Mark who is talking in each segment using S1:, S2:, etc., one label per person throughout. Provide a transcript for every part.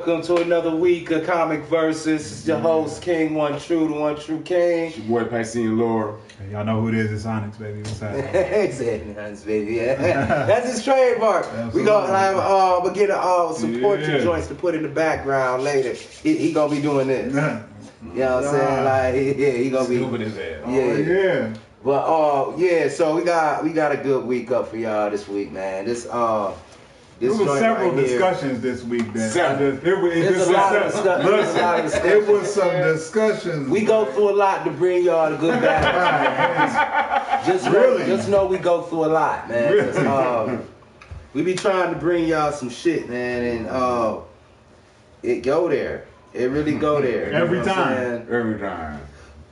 S1: Welcome to another week of Comic Versus. It's your host, King One True, the One True King.
S2: It's your boy, Piscean Laura.
S3: Hey, y'all know who it is. It's Onyx, baby. What's happening?
S1: Exactly, Hans, baby. Yeah. That's his trademark.
S3: Absolutely.
S1: We gonna have we get some portrait joints to put in the background later. He gonna be doing this. You know what I'm saying? Like, yeah, he gonna be.
S2: Stupid as hell.
S1: Yeah. But so we got a good week up for y'all this week, man.
S3: There was several discussions this week. It was some discussions.
S1: We go through a lot to bring y'all the good bad. Just know we go through a lot, man.
S3: Really?
S1: We be trying to bring y'all some shit, man, and it go there. It really go there.
S3: Every time.
S2: Every time.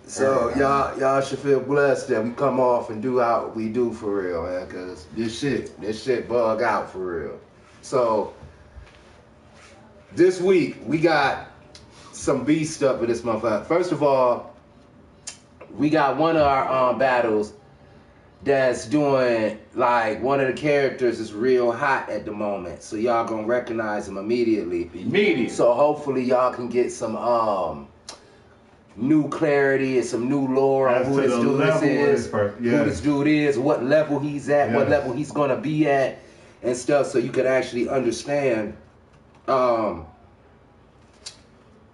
S1: So y'all should feel blessed that we come off and do what we do for real, man. Cause this shit bug out for real. So this week we got some beast stuff with this motherfucker. First of all, we got one of our battles that's doing like one of the characters is real hot at the moment. So y'all gonna recognize him immediately. So hopefully y'all can get some new clarity and some new lore on who this dude is, who this dude is, what level he's at, what level he's gonna be at, and stuff, so you can actually understand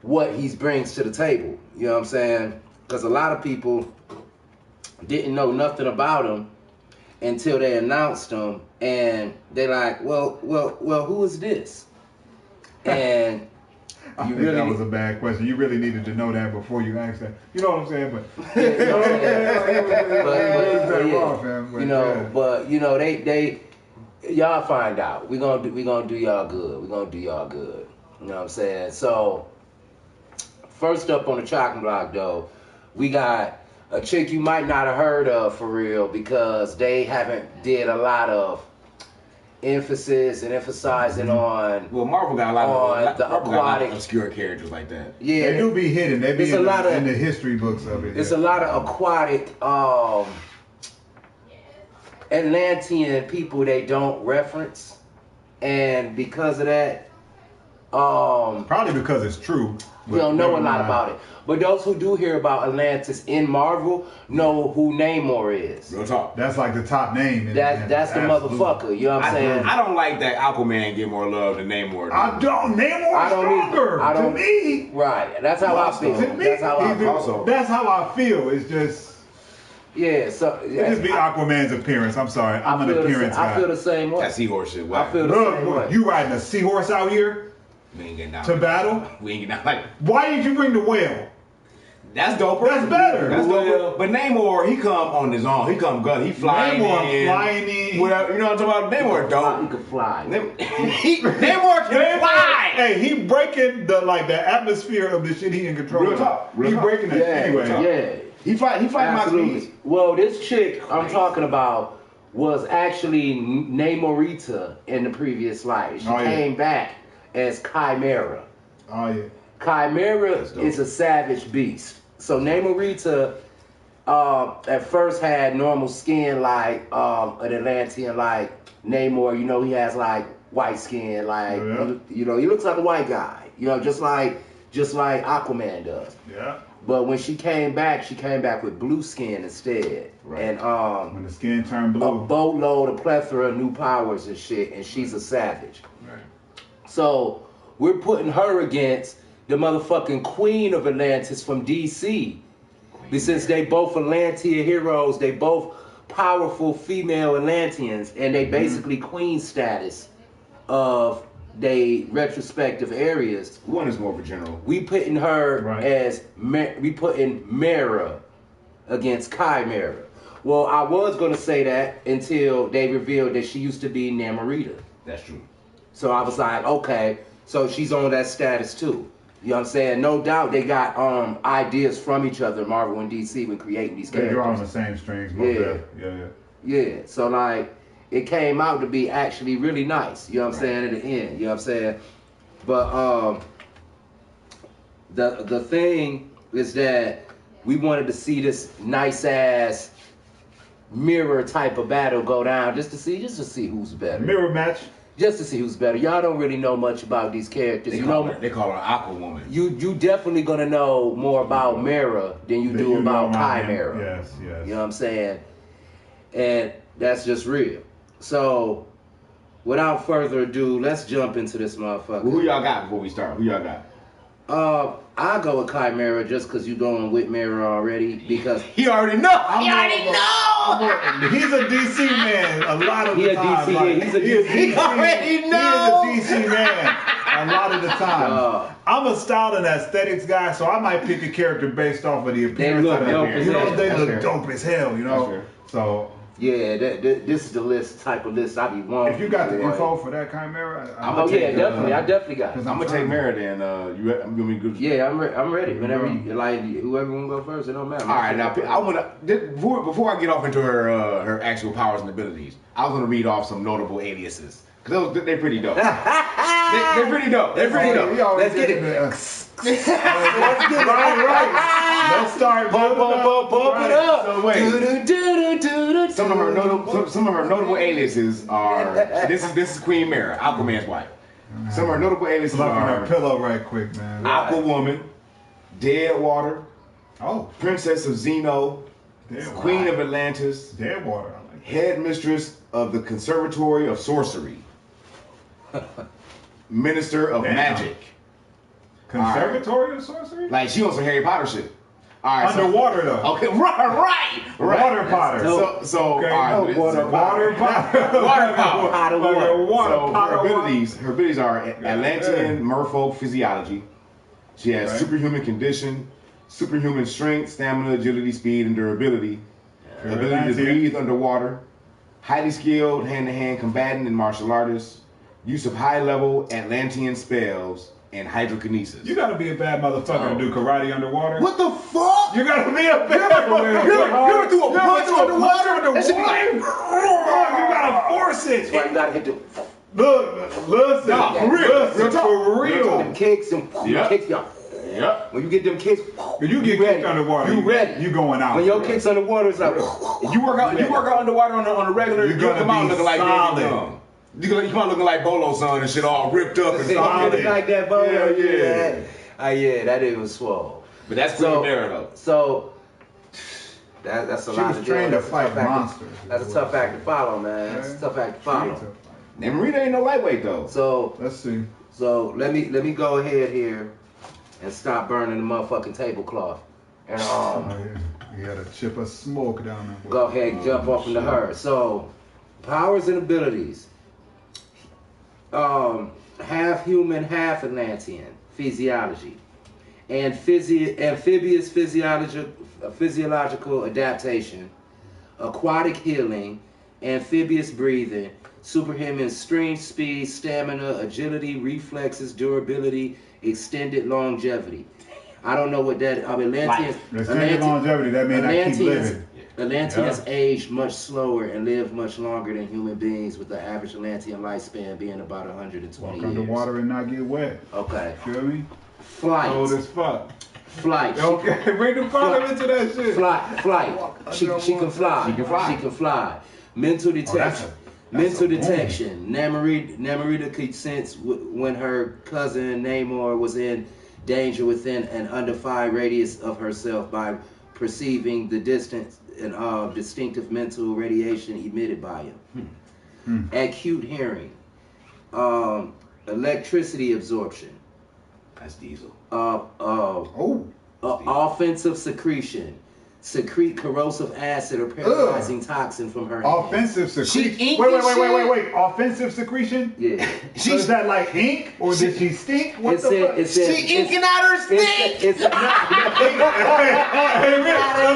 S1: what he brings to the table. You know what I'm saying? Because a lot of people didn't know nothing about him until they announced him, and they're like, well, who is this? And
S3: I think that was a bad question. You really needed to know that before you asked that. You know what I'm saying?
S1: But they y'all find out. We gonna do y'all good. We gonna do y'all good. You know what I'm saying? So first up on the chopping block though, we got a chick you might not have heard of for real, because they haven't did a lot of emphasis and emphasizing on.
S2: Well, Marvel got a lot of
S1: aquatic
S2: obscure characters like that.
S1: Yeah,
S3: they do be hidden. They be in the history books of it.
S1: It's a lot of aquatic Atlantean people they don't reference, and because of that,
S3: probably because it's true.
S1: We don't know a lot about it. But those who do hear about Atlantis in Marvel know who Namor is.
S2: Real talk.
S3: That's like the top name.
S1: That's the motherfucker. You know what I'm saying?
S2: I don't like that Aquaman get more love than Namor.
S3: Namor is stronger. To me.
S1: Right. That's how I feel. That's how I feel.
S3: That's how I feel. It's just.
S1: Yeah, so
S3: it just be Aquaman's appearance. I'm sorry, I'm an appearance guy.
S1: I feel the same way.
S2: That seahorse shit.
S1: I feel the same way.
S3: You riding a seahorse out here?
S2: We ain't getting down
S3: to battle?
S2: We ain't getting down like.
S3: Why did you bring the whale?
S2: That's dope.
S3: That's better.
S2: That's dope. But Namor, he come on his own. He come good. He flying in.
S3: Flying in.
S2: Well, you know what I'm talking about? Namor dope.
S1: He can fly.
S2: Namor can fly.
S3: Hey, he breaking the atmosphere of the shit he in control.
S2: Real talk.
S3: He breaking it anyway.
S1: Yeah.
S2: He fight my speed.
S1: Well, this chick I'm talking about was actually Namorita in the previous life. She came back as Kymaera.
S3: Oh yeah.
S1: Kymaera is a savage beast. So Namorita at first had normal skin like an Atlantean like Namor. You know, he has like white skin, like he looks like a white guy. You know, just like Aquaman does.
S3: Yeah.
S1: But when she came back with blue skin instead.
S2: Right.
S1: And
S3: when the skin turned blue,
S1: a boatload, a plethora of new powers and shit, and she's a savage.
S2: Right.
S1: So we're putting her against the motherfucking Queen of Atlantis from DC. Since they both Atlantean heroes, they both powerful female Atlanteans, and they basically queen status of they retrospective areas.
S2: One is more of a general.
S1: We putting her as we putting Mera against Kymaera. Well, I was gonna say that until they revealed that she used to be Namorita.
S2: That's true.
S1: So I was like, okay, so she's on that status too. You know what I'm saying? No doubt they got ideas from each other, Marvel and DC, when creating these characters.
S3: They're on the same strings.
S1: Yeah. So like, it came out to be actually really nice. You know what I'm saying? At the end, you know what I'm saying? But the thing is that we wanted to see this nice ass mirror type of battle go down just to see who's better.
S3: Mirror match.
S1: just to see who's better. Y'all don't really know much about these characters.
S2: They call her Aqua Woman.
S1: You definitely gonna know more about Mera than you do about Kymaera.
S3: Yes.
S1: You know what I'm saying? And that's just real. So, without further ado, let's jump into this motherfucker.
S2: Well, who y'all got before we start? Who y'all got?
S1: I'll go with Kymaera just because you going with Mera already. Because
S2: he already know. He already know.
S3: He's a DC man. A lot of the time.
S1: He
S3: already know. He is a DC man. A lot of the time. I'm a style and aesthetics guy, so I might pick a character based off of the appearance. They look dope as hell. You know. So.
S1: Yeah, this is the type of list I be wanting.
S3: If you got the info for that Kymaera,
S1: definitely. I definitely got it.
S2: I'm gonna take Mera then. I'm gonna be good.
S1: Yeah, I'm ready. Whenever whoever wanna go first, it don't matter.
S2: All right, now I wanna before I get off into her actual powers and abilities, I was gonna read off some notable aliases because they're pretty dope. They're pretty dope. They're pretty dope.
S1: Let's get it.
S3: Right. Let's start.
S1: Bump it up.
S2: So wait. Some of her notable aliases are this is Queen Mera, Aquaman's wife. Some of her notable aliases are
S3: her pillow right quick, man.
S2: Aqua Woman, Deadwater, Princess of Xeno, Queen of Atlantis,
S3: Deadwater,
S2: Headmistress of the Conservatory of Sorcery, Minister of Magic.
S3: Conservatory of Sorcery?
S2: Like she on some Harry Potter shit. All right,
S3: underwater though.
S2: Okay, right.
S3: Water Potter.
S2: So all right,
S3: water Potter.
S2: Her abilities are Atlantean merfolk physiology. She has superhuman condition, superhuman strength, stamina, agility, speed, and durability. Ability to breathe underwater. Highly skilled hand-to-hand combatant and martial artist. Use of high-level Atlantean spells. And hydrokinesis.
S3: You gotta be a bad motherfucker to do karate underwater.
S2: What the fuck?
S3: You gotta be a bad motherfucker.
S2: You ever do a punch underwater?
S3: That should be like, you gotta force it.
S1: That's why you gotta hit the.
S3: Listen, for real.
S1: Them kicks and kicks, y'all.
S2: Yep.
S1: When you get them kicks,
S3: when you get kicked underwater,
S1: you ready.
S3: You going out.
S1: When your kicks underwater, it's like
S2: you work out underwater on a regular. You come out looking like David Young. You come out looking like Bolo's son and shit, all ripped up and solid.
S1: Like that Bolo.
S2: Yeah.
S1: That it was swole.
S2: But that's Queen Mera though.
S1: So that's a lot.
S3: She was trained to fight monsters.
S1: That's a tough act to follow, man. That's a tough act to follow.
S2: And Marina ain't no lightweight though.
S1: So
S3: let's see.
S1: So let me go ahead here and stop burning the motherfucking tablecloth. And
S3: you had to chip a smoke down there.
S1: Go ahead and jump off into her. So powers and abilities. Half human, half Atlantean physiology, amphibious physiological adaptation, aquatic healing, amphibious breathing, superhuman strength, speed, stamina, agility, reflexes, durability, extended longevity. I don't know what that.
S3: Extended longevity. That means I keep living.
S1: Atlanteans age much slower and live much longer than human beings, with the average Atlantean lifespan being about 120 years.
S3: Underwater and not get wet.
S1: Okay.
S3: Feel me?
S1: Flight.
S3: Old as fuck.
S1: Flight.
S3: Okay, bring the fire into that shit.
S1: Flight. She can fly. She can fly. Mental detection. Mental detection. Namorita could sense when her cousin Namor was in danger within an undefined radius of herself by perceiving the distance and distinctive mental radiation emitted by him. Acute hearing. Electricity absorption.
S2: That's Diesel.
S1: Offensive secretion. Secrete corrosive acid or paralyzing toxin from her hands.
S3: Offensive secretion. Wait. Offensive secretion?
S1: Yeah.
S3: So is that like ink? Or did she stink? What the fuck?
S2: She inking out her stink!
S3: Hey, that's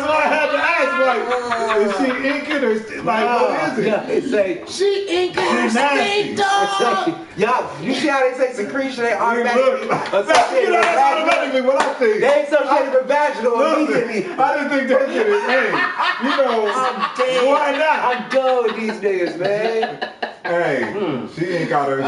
S3: why I had to ask. Like, is she inking or stink? Like, what is it?
S1: Yeah, it's like,
S2: she inking her stink, dog!
S1: Y'all, you see how they say secretion? They automatically
S3: that's automatically what I think.
S1: They associated with vaginal immediately.
S3: I didn't think that shit is, hey, you know, why not?
S1: I'm done with these niggas, man.
S3: Hey, she ain't got her thing.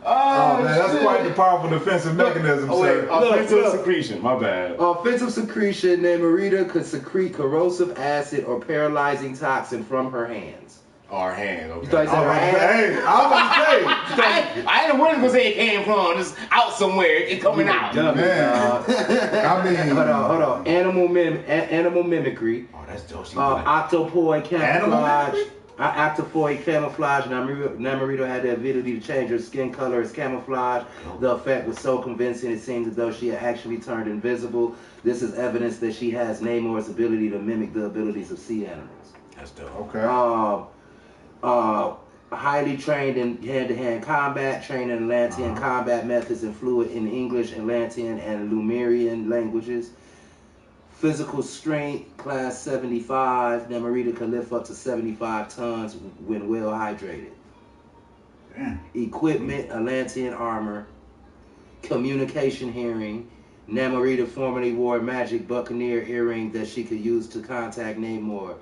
S3: Oh man, that's quite the powerful defensive mechanism, sir.
S2: Offensive secretion, my bad.
S1: Offensive secretion, Namorita could secrete corrosive acid or paralyzing toxin from her hands.
S2: Or hand, okay.
S1: You thought he said her hand?
S3: Hey, I was about to say.
S2: I ain't know where gonna say it came from. Just out somewhere. It coming out.
S3: Man. I mean,
S1: hold on. Animal mimicry.
S2: Oh, that's dope.
S1: Octopoid camouflage. Octopoid camouflage. Namorita had the ability to change her skin color as camouflage. The effect was so convincing it seemed as though she had actually turned invisible. This is evidence that she has Namor's ability to mimic the abilities of sea animals.
S2: That's dope.
S3: Okay.
S1: Highly trained in hand-to-hand combat, trained in Atlantean combat methods and fluent in English, Atlantean, and Lemurian languages. Physical strength, class 75. Namorita can lift up to 75 tons when well hydrated.
S3: Damn.
S1: Equipment, Atlantean armor. Communication hearing. Namorita formerly wore a magic buccaneer earring that she could use to contact Namor,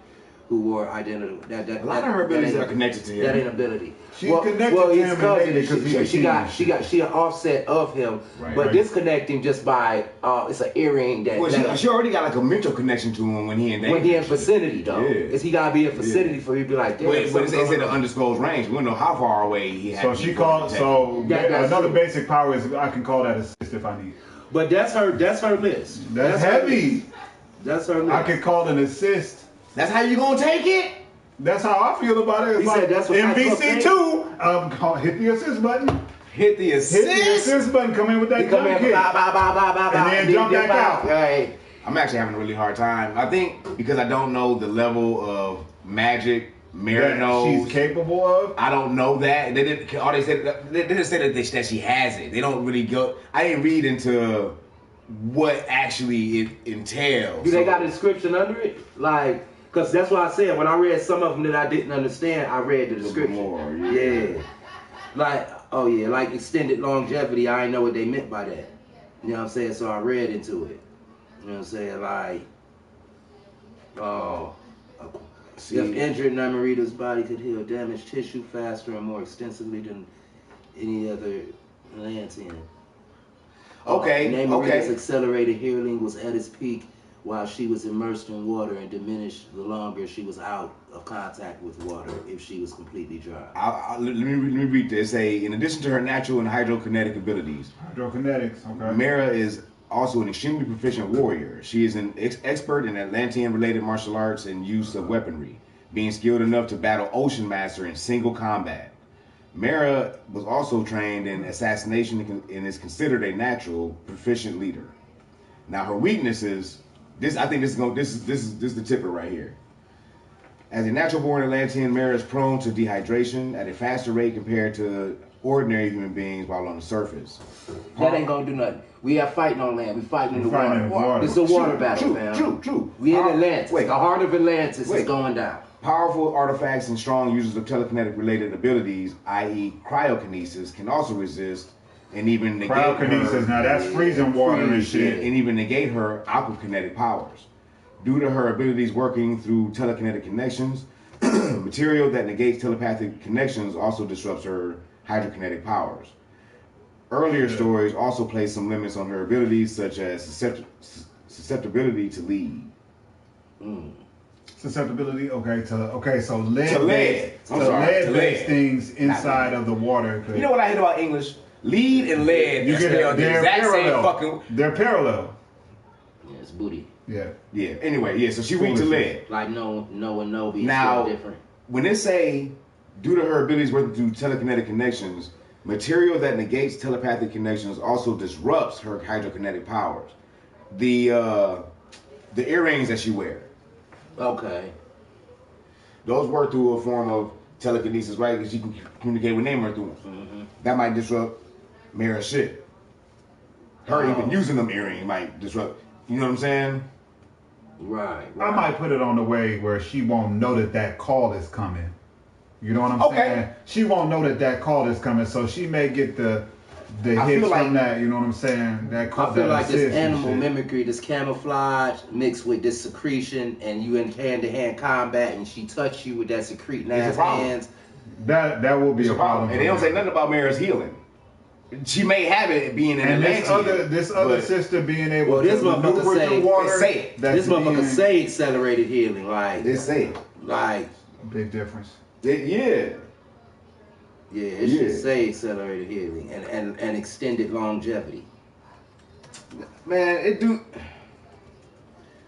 S1: who wore identical.
S2: A lot of her abilities are connected to him.
S1: That inability.
S3: She's connected to him
S1: because she an offset of him, but disconnecting just by it's an earring that.
S2: Well, she already got like a mental connection to him when he in danger.
S1: When he in vicinity though, is he gotta be in vicinity for you to be like?
S2: But it's in an undisclosed range. We don't know how far away he had.
S3: So she called. So another basic power is I can call that assist if I need.
S1: But that's her list.
S3: That's heavy.
S1: That's her list.
S3: I can call an assist.
S2: That's how you gonna take it?
S3: That's how I feel about it. It's
S1: He
S3: like
S1: said that's what
S3: MVC2. Hit the assist button.
S2: Hit the assist.
S3: Hit the assist button. Come in with that jump kick. And then jump back out.
S1: Right.
S2: I'm actually having a really hard time. I think because I don't know the level of magic Mera knows.
S3: She's capable of.
S2: I don't know that. They didn't. All they said they didn't say that she has it. They don't really go. I didn't read into what actually it entails.
S1: Do they got a description under it? Like, because that's what I said. When I read some of them that I didn't understand, I read the description.
S2: More,
S1: yeah. Like, like extended longevity. I didn't know what they meant by that. You know what I'm saying? So I read into it. You know what I'm saying? Like, if injured, Namorita's body could heal damaged tissue faster and more extensively than any other Atlantean. Namorita's accelerated healing was at its peak while she was immersed in water and diminished the longer she was out of contact with water if she was completely dry.
S2: Let me read this. In addition to her natural and hydrokinetic abilities,
S3: Hydrokinetics, okay.
S2: Mera is also an extremely proficient warrior. She is an expert in Atlantean-related martial arts and use of weaponry, being skilled enough to battle Ocean Master in single combat. Mera was also trained in assassination and is considered a natural, proficient leader. Now her weaknesses. I think this is the tipper right here. As a natural-born Atlantean, Mera is prone to dehydration at a faster rate compared to ordinary human beings while on the surface.
S1: That ain't gonna do nothing. We are fighting on land. We fighting in the water. It's a water battle, man.
S2: True.
S1: We in Atlantis. The heart of Atlantis is going down.
S2: Powerful artifacts and strong users of telekinetic-related abilities, i.e. cryokinesis, can also resist and even negate
S3: cryokinesis. Now that's freezing water and shit.
S2: And even negate her aquakinetic powers. Due to her abilities working through telekinetic connections, material that negates telepathic connections also disrupts her hydrokinetic powers. Earlier stories also place some limits on her abilities, such as susceptibility to lead.
S3: Susceptibility, so lead.
S2: To lead.
S3: Lead-based things inside of the water.
S2: You know what I hate about English? Lead and lead.
S3: They're
S2: parallel.
S3: They're parallel.
S1: Yeah, it's booty.
S3: Yeah.
S2: Anyway, so she weak to lead.
S1: Like no and no be
S2: now,
S1: different.
S2: When they say, due to her abilities working through telekinetic connections, material that negates telepathic connections also disrupts her hydrokinetic powers. The earrings that she wears.
S1: Okay.
S2: Those work through a form of telekinesis, right? Because you can communicate with Namor through them. That might disrupt Mera's shit. Her even using them earrings might disrupt. You know what I'm saying?
S1: Right.
S3: I might put it on the way where she won't know that call is coming. You know what I'm saying? She won't know that call is coming, so she may get the hits from that. You know what I'm saying? I
S1: feel like this animal mimicry, this camouflage mixed with this secretion, and you in hand-to-hand combat, and she touch you with that secreting ass hands.
S3: That will be a problem.
S2: And they don't say nothing about Mera's healing. She may have it being an Atlantean.
S3: This other sister being able to
S1: maneuver
S3: through water.
S1: This motherfucker say accelerated healing. Like
S2: they say it.
S1: Like
S3: big difference.
S2: Yeah,
S1: it should say accelerated healing and extended longevity.
S2: Man, it do.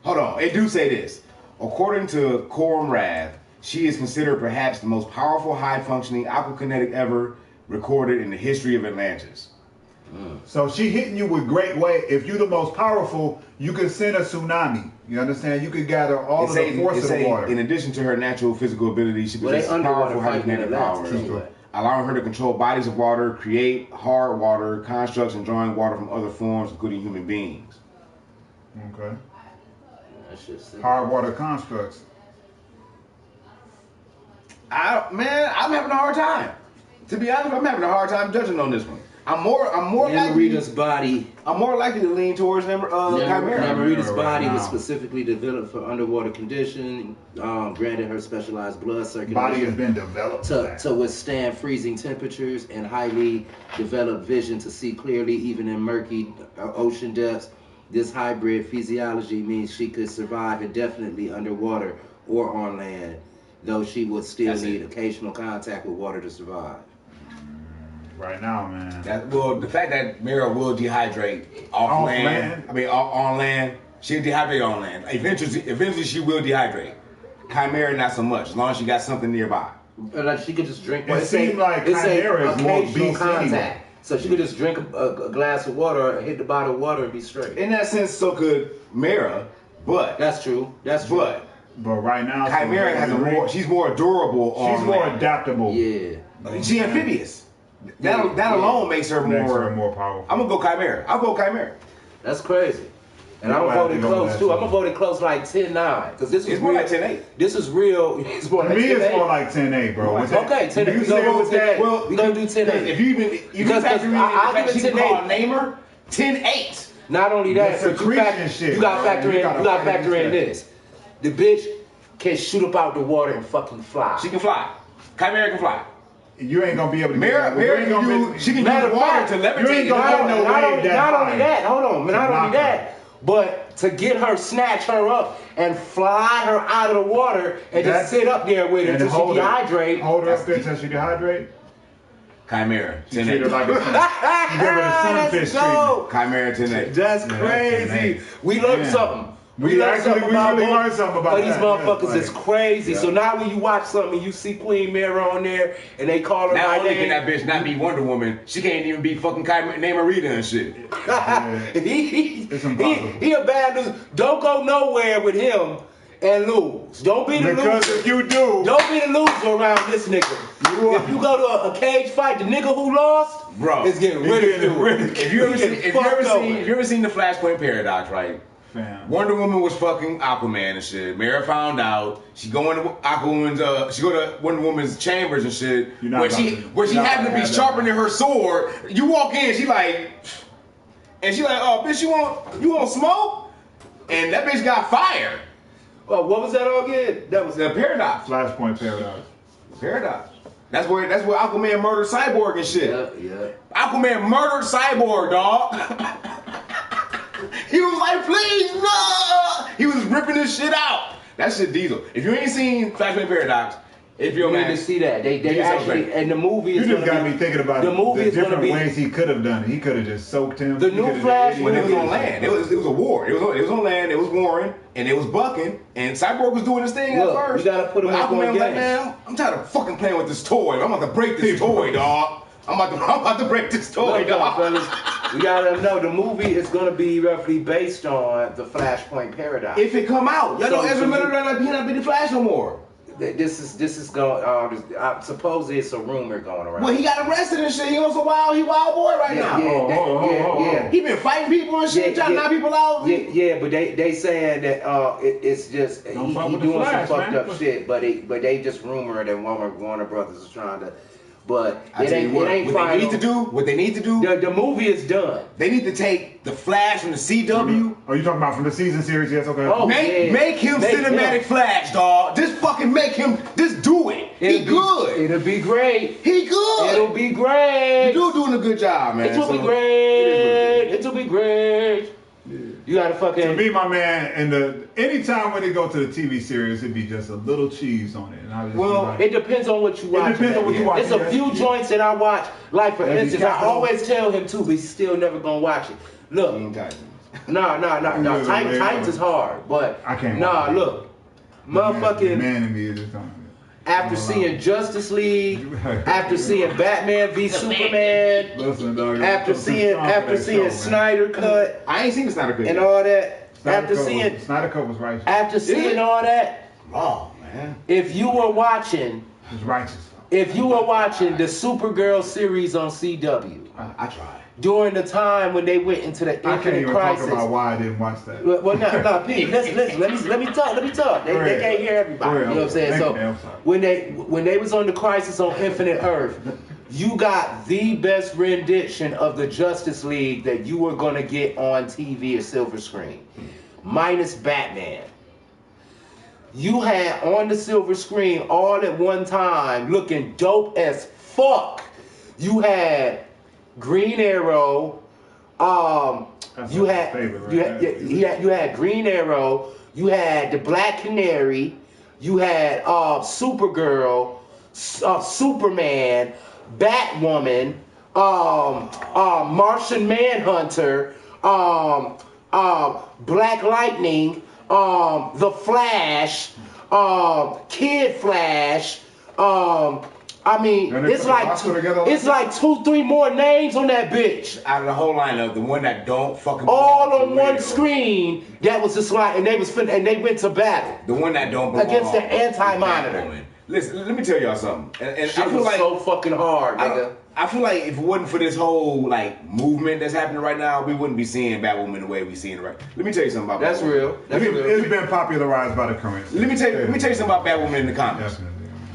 S2: Hold on, it do say this. According to Coram Rath, she is considered perhaps the most powerful, high-functioning aquakinetic ever recorded in the history of Atlantis.
S3: So she hitting you with great weight. If you're the most powerful, you can send a tsunami. You understand? You can gather all of the force of the water.
S2: In addition to her natural physical abilities, she possesses powerful hydrokinetic powers, allowing her to control bodies of water, create hard water constructs, and drawing water from other forms, including human beings.
S3: Okay.
S1: That's just
S3: hard water constructs.
S2: I'm having a hard time. To be honest, I'm having a hard time judging on this one. I'm more
S1: Namarita's body.
S2: I'm more likely to lean towards Kymaera.
S1: Namarita's body was specifically developed for underwater conditions, granted her specialized blood circulation.
S3: Body has been developed
S1: to withstand freezing temperatures and highly developed vision to see clearly even in murky ocean depths. This hybrid physiology means she could survive indefinitely underwater or on land, though she would still need occasional contact with water to survive.
S3: Right now, man.
S2: The fact that Mera will dehydrate off land. I mean, on land. She'll dehydrate on land. Eventually she will dehydrate. Kymaera, not so much. As long as she got something nearby.
S1: Like she could just drink.
S3: It seems like Kymaera is more beast anyway.
S1: So she could just drink a glass of water, hit the bottle of water, and be straight.
S2: In that sense, so could Mera, but
S1: that's true.
S2: But
S3: right now,
S2: Kymaera has she's more durable.
S3: She's more adaptable.
S1: Yeah.
S2: She's amphibious. That alone makes her more
S3: powerful.
S2: I'm gonna go Kymaera. I'll go Kymaera.
S1: That's crazy. And I'm voting close too. I'm gonna vote it close like 10-9 because this is
S2: more like 10-8.
S1: This is real. It's more like 10-8.
S3: It's more like 10-8, bro.
S1: Okay, 10-8. We gonna go with that. Well, we gonna do 10-8.
S2: If you factor in the fact she can call Namer 10-8.
S1: Not only that, but you got to factor in this. The bitch can shoot up out the water and fucking fly.
S2: She can fly. Kymaera can fly.
S3: You ain't gonna be able to
S2: Mera she can use water to levitate.
S3: You ain't gonna get no wave that
S1: Not only that, hold on, not only that, but to get her, snatch her up and fly her out of the water and just sit up there with her until she dehydrate.
S3: Hold her up there until she dehydrate.
S2: Kymaera.
S3: You treat her like a sun. You give her the sunfish treatment.
S2: Kymaera 10-8.
S1: That's crazy. We learned something.
S3: We learned something about
S1: these motherfuckers is crazy. So now when you watch something and you see Queen Mera on there and they call her
S2: not only can that bitch not be Wonder Woman, she can't even be fucking Namarita and shit.
S3: It's impossible.
S1: He a bad loser. Don't go nowhere with him and lose. Don't be the loser.
S3: Because if you do,
S1: don't be the loser around this nigga. If you go to a cage fight, the nigga who lost,
S2: bro,
S1: is getting ridiculed.
S2: If you ever seen the Flashpoint Paradox, right?
S3: Fam.
S2: Wonder Woman was fucking Aquaman and shit. Mera found out. She go into Aquaman's. She go to Wonder Woman's chambers and shit. Where she happened to be sharpening her sword. You walk in, she like, oh bitch, you want smoke? And that bitch got fired.
S1: Well, what was that all again?
S2: That was the Paradox.
S3: Flashpoint Paradox.
S2: Paradox. That's where Aquaman murdered Cyborg and shit.
S1: Yeah.
S2: Aquaman murdered Cyborg, dog. He was like, please, no! He was ripping this shit out. That shit diesel. If you ain't seen Flashpoint Paradox, if you're
S1: need to see that. They actually, and the movie is
S3: just got me thinking about
S1: the movie is
S3: different ways he could have done it. He could have just soaked him.
S1: The new Flash
S2: when it was on land. It was a war. It was on land. It was warring, and it was bucking, and Cyborg was doing his thing at first.
S1: You gotta put him
S2: Aquaman was like, man, I'm tired of fucking playing with this toy. I'm about to break this toy, dog. I'm about to break this toy, dog.
S1: Fellas, we gotta know the movie is gonna be roughly based on the Flashpoint Paradox.
S2: If it come out, y'all know Ezra Miller not be the Flash no more.
S1: This is going. I suppose it's a rumor going around.
S2: Well, he got arrested and shit. He was he wild boy right now.
S1: Yeah.
S2: He been fighting people and shit, trying to knock people out.
S1: Yeah, but they saying that it's just he doing some fucked up shit. But they just rumor that Warner Brothers is trying to. But it ain't final.
S2: What they need to do.
S1: The movie is done.
S2: They need to take the Flash from the CW.
S3: Oh, you talking about from the season series? Yes, okay.
S1: Oh,
S2: make him cinematic Flash, dog. Just fucking make him. Just do it. He good.
S1: It'll be great.
S2: He good.
S1: It'll be great.
S2: The dude doing a good job, man.
S1: It'll be great. It'll be great. You gotta fucking.
S3: To me, my man, and anytime when they go to the TV series, it'd be just a little cheese on it. And I was just like,
S1: it depends on what you watch.
S3: It depends on what you watch.
S1: It's a few joints that I watch. Like for instance, I always tell him too, but he's still never gonna watch it. Look, no. Titans is hard, but
S3: I can't.
S1: Look, motherfucking
S3: man in me is just
S1: after seeing Justice League, after seeing Batman v Superman,
S3: listen, dog,
S1: after seeing Snyder Cut,
S2: I ain't seen the Snyder Cut
S1: and all that.
S3: Snyder Cut was righteous.
S1: After seeing all that,
S2: man.
S1: if you were watching,
S3: it was righteous.
S1: If you were watching the Supergirl series on CW,
S2: I tried.
S1: During the time when they went into the Infinite Crisis.
S3: I can't even talk about why I didn't watch that.
S1: Well, no, Pete, listen, let me talk. They can't hear everybody. You know what I'm saying? So when they was on the Crisis on Infinite Earth, you got the best rendition of the Justice League that you were gonna get on TV or silver screen, minus Batman. You had on the silver screen all at one time, looking dope as fuck. You had Green Arrow. You had Green Arrow. You had the Black Canary. You had Supergirl, Superman, Batwoman, Martian Manhunter, Black Lightning, The Flash, Kid Flash. I mean, it's like 2-3 more names on that bitch.
S2: Out of the whole lineup, the one that don't fucking
S1: all on one screen. That was just like, and they went to battle.
S2: The one that don't belong
S1: against the Anti-Monitor.
S2: Listen, let me tell y'all something. And
S1: shit
S2: I feel
S1: was so fucking hard, nigga.
S2: I feel like if it wasn't for this whole like movement that's happening right now, we wouldn't be seeing Batwoman the way we see it right. Let me tell you something about
S1: That's
S2: Batwoman.
S1: real.
S3: It's been popularized by the current.
S2: Let me tell you something about Batwoman in the comics.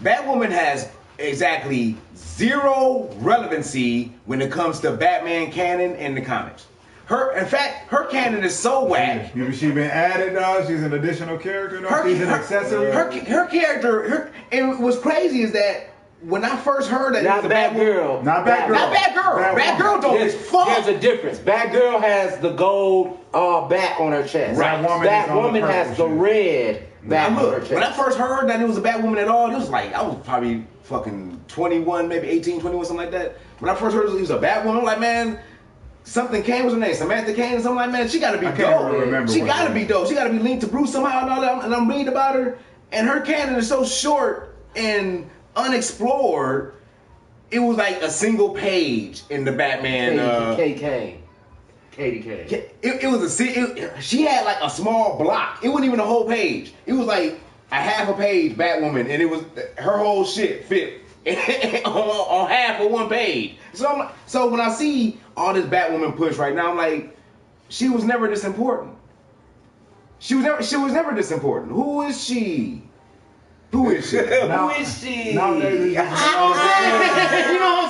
S2: Batwoman has exactly zero relevancy when it comes to Batman canon in the comics. In fact, her canon is so whack.
S3: She's been added, dog. She's an additional character. She's an accessory.
S2: Her character. And what's crazy is that when I first heard that
S1: not Batgirl.
S3: Not Batgirl.
S2: Batgirl don't give a fuck.
S1: There's a difference. Batgirl has the gold bat on her chest.
S2: Right.
S1: Batwoman has the red bat on her chest.
S2: When I first heard that it was a Batwoman at all, it was like I was probably fucking 21, maybe 18, 21, something like that. When I first heard it was a Batwoman, I'm like, man, something Kane was her name, Samantha Kane or something like, man, she gotta be dope. She gotta be dope. She gotta be linked to Bruce somehow and all that. And I'm reading about her, and her canon is so short and unexplored. It was like a single page in the Batman.
S1: Katie Kane.
S2: It was she had like a small block. It wasn't even a whole page. It was like a half a page Batwoman, and it was her whole shit fit on half of one page. So when I see all this Batwoman push right now, I'm like, she was never this important. She was never this important. Who is she? Who is she?
S1: Who is she?
S2: You know what I'm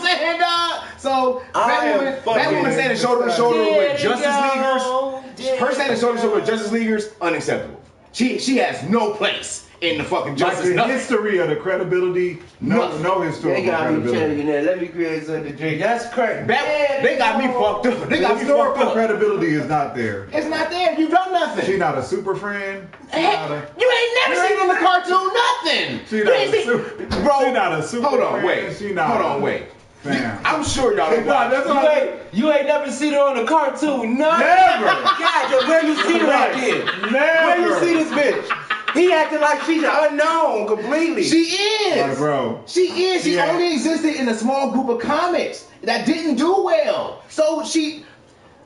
S2: saying, dog? So Batwoman standing shoulder to shoulder with Justice Leaguers. Her standing shoulder to shoulder with Justice Leaguers, unacceptable. She has no place in the fucking Justice
S3: League. History of the credibility, no historical
S1: they got
S3: credibility.
S1: Me telling you that. Let me create something to drink. That's crazy.
S2: They got me fucked up. They got me fucked up.
S3: Credibility is not there.
S2: It's not there. You've done nothing.
S3: She's not a super friend.
S2: You ain't never seen in the cartoon nothing.
S3: She's not a super friend.
S2: Bro,
S3: she's not a super
S2: hold on,
S3: friend.
S2: Hold on, wait. I'm sure y'all don't watch.
S1: You ain't never seen her on a cartoon. Never. God, where you see her at then?
S3: Never.
S1: Where you see this bitch? He acting like she's unknown completely.
S2: She is.
S3: Like, bro.
S2: She is. She only existed in a small group of comics that didn't do well. So I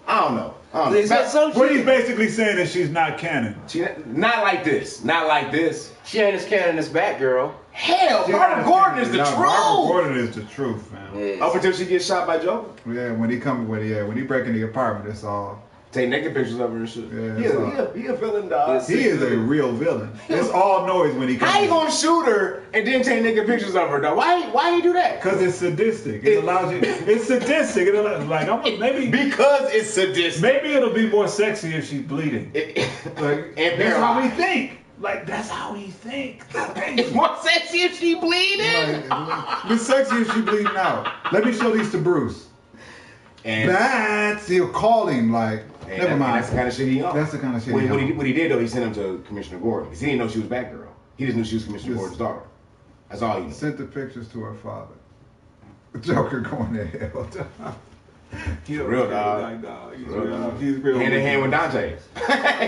S2: don't know.
S3: What he's basically saying is she's not canon.
S2: Not like this. Not like this.
S1: She ain't as canon as Batgirl.
S2: Hell, Barbara Gordon is the truth.
S3: Barbara Gordon is the truth, man.
S1: Yes.
S2: Up until she gets shot by Joker.
S3: Yeah, when he break in the apartment, it's all.
S2: Take naked pictures of her and shit.
S3: Yeah,
S2: he a villain, dog.
S3: He is a real villain. It's all noise when he comes.
S2: How you gonna shoot her and then take naked pictures of her, dog? Why you do that?
S3: Because it's sadistic. It allows you. It's sadistic. It allows, maybe
S2: because it's sadistic.
S3: Maybe it'll be more sexy if she's bleeding. That's how we think. Like that's how we think.
S2: It's more sexy if she bleeding.
S3: It's sexy if she bleeding out. Let me show these to Bruce. And that's he'll call him like. Never mind.
S2: That's the kind of shit he owned.
S3: That's the kind of shit
S2: What he did though, he sent him to Commissioner Gordon because he didn't know she was Batgirl. He just knew she was Commissioner Gordon's daughter. That's all he knew.
S3: Sent the pictures to her father. Joker going to hell.
S2: He's a real dog.
S3: He's real.
S2: Hand in hand with Dante.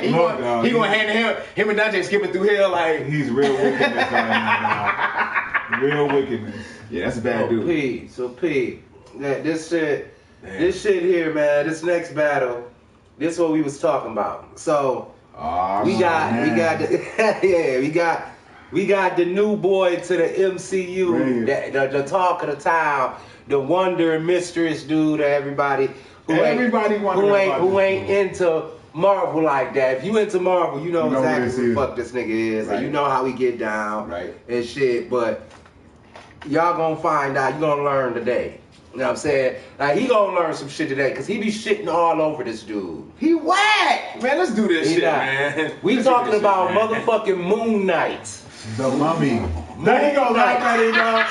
S2: he going hand in hand. Him and Dante skipping through hell like
S3: he's real wickedness right now, dog. Real wickedness.
S2: Yeah, that's a bad dude.
S1: This shit here, man. This next battle, this is what we was talking about. So we got the new boy to the MCU, the talk of the town, the wonder and mysterious dude that everybody who ain't into Marvel like that. If you into Marvel, you know exactly who the fuck this nigga is, and you know how he get down and shit. But y'all gonna find out. You gonna learn today. You know what I'm saying? Like, he gonna learn some shit today, because he be shitting all over this dude.
S2: He whack! Man, let's do this shit, man.
S1: We talking about motherfucking Moon Knight.
S3: The Mummy. Now he gonna laugh at him, dog.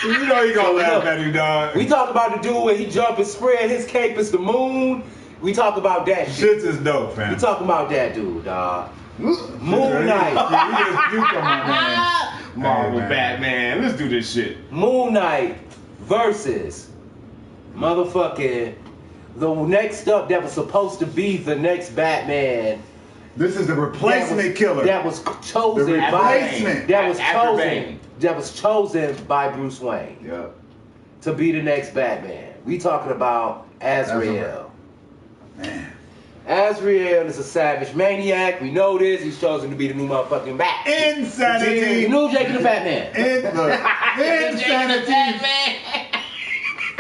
S3: You know he gonna laugh at him, dog.
S1: We talk about the dude where he jump and spread his cape as the moon. We talk about that shit.
S3: Shit is dope, fam.
S1: We talking about that dude, dog. Moon Knight.
S2: Marvel Batman. Let's do this shit.
S1: Moon Knight versus motherfucking the next up that was supposed to be the next Batman.
S3: This is the replacement killer.
S1: That was chosen that was chosen by Bruce Wayne. To be the next Batman. We talking about Azrael.
S3: Man.
S1: Azrael is a savage maniac. We know this. He's chosen to be the new motherfucking Bat.
S3: Insanity.
S1: The new Jake and the Fat Man.
S3: Insanity.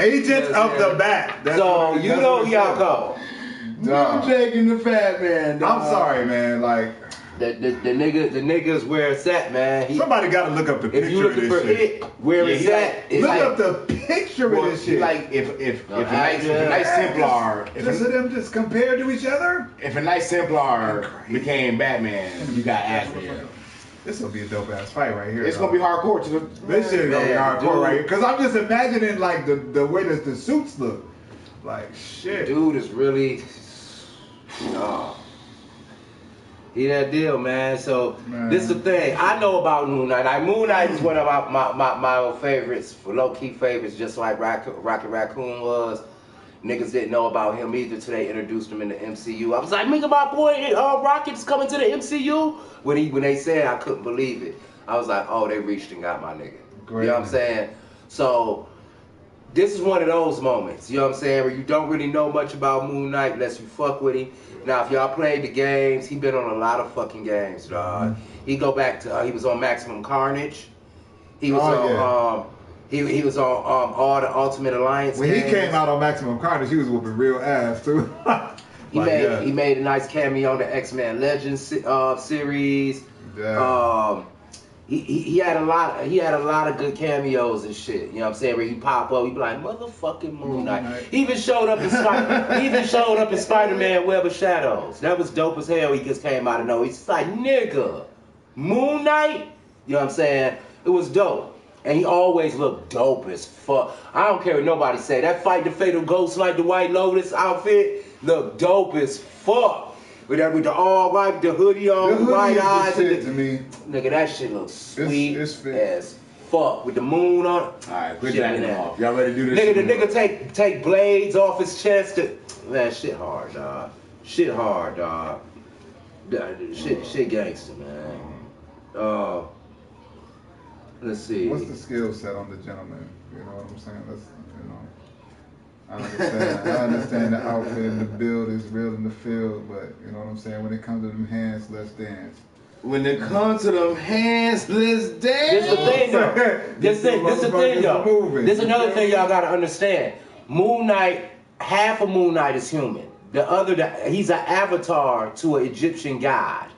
S3: Agent of the Bat.
S1: So you know who y'all call.
S2: New Jake and the Fat Man. Dog.
S3: I'm sorry, man. Like
S1: the niggas where it's at, man.
S3: Somebody got to look up the picture.
S1: If you looking for it, where it's at,
S3: look up the picture of this shit.
S2: Like if a Knight Templar,
S3: just them just compared to each other.
S2: If a Knight Templar became Batman, you got Azrael.
S3: This will be a dope ass fight right here.
S2: It's gonna be hardcore.
S3: This shit is gonna be hardcore right here. Cause I'm just imagining like the way that the suits look. Like shit.
S1: Dude is really. He that deal, man. So this is the thing. I know about Moon Knight. Like, Moon Knight is one of my old favorites, low-key favorites, just like Rocket Raccoon was. Niggas didn't know about him either till they introduced him in the MCU. I was like, nigga, my boy Rocket's coming to the MCU. When they said, I couldn't believe it. I was like, oh, they reached and got my nigga. Great. You know what I'm saying? So this is one of those moments, you know what I'm saying, where you don't really know much about Moon Knight unless you fuck with him. Now, if y'all played the games, he been on a lot of fucking games, dog. He go back to he was on Maximum Carnage. He was on he was on all the Ultimate Alliance
S3: when
S1: games.
S3: He came out on Maximum Carnage, he was whooping real ass too.
S1: He made a nice cameo on the X-Men Legends series.
S3: Yeah.
S1: He had a lot of good cameos and shit. You know what I'm saying? Where he pop up, he be like, motherfucking Moon Knight. He even showed up in Spider-Man Web of Shadows. That was dope as hell. He just came out of nowhere. He's like, nigga, Moon Knight? You know what I'm saying? It was dope. And he always looked dope as fuck. I don't care what nobody say. That Fight the Fatal Ghost like the White Lotus outfit looked dope as fuck. With the all white, the hoodie on, the white eyes.
S3: To me.
S1: Nigga, that shit looks sweet
S3: it's
S1: as fuck. With the moon on it.
S2: Alright, quit jacking off. Y'all ready to do this?
S1: Nigga, the nigga take blades off his chest. Man, shit hard, dog. Shit hard, dog. Shit gangster, man. Let's see.
S3: What's the skill set on the gentleman? You know what I'm saying? I understand the outfit and the build is real in the field, but you know what I'm saying? When it comes to them hands, let's dance.
S2: When it comes to them hands, let's dance.
S1: This the thing, though. This the thing, though. This is another thing y'all gotta understand. Moon Knight, half of Moon Knight is human. The other, he's an avatar to an Egyptian god.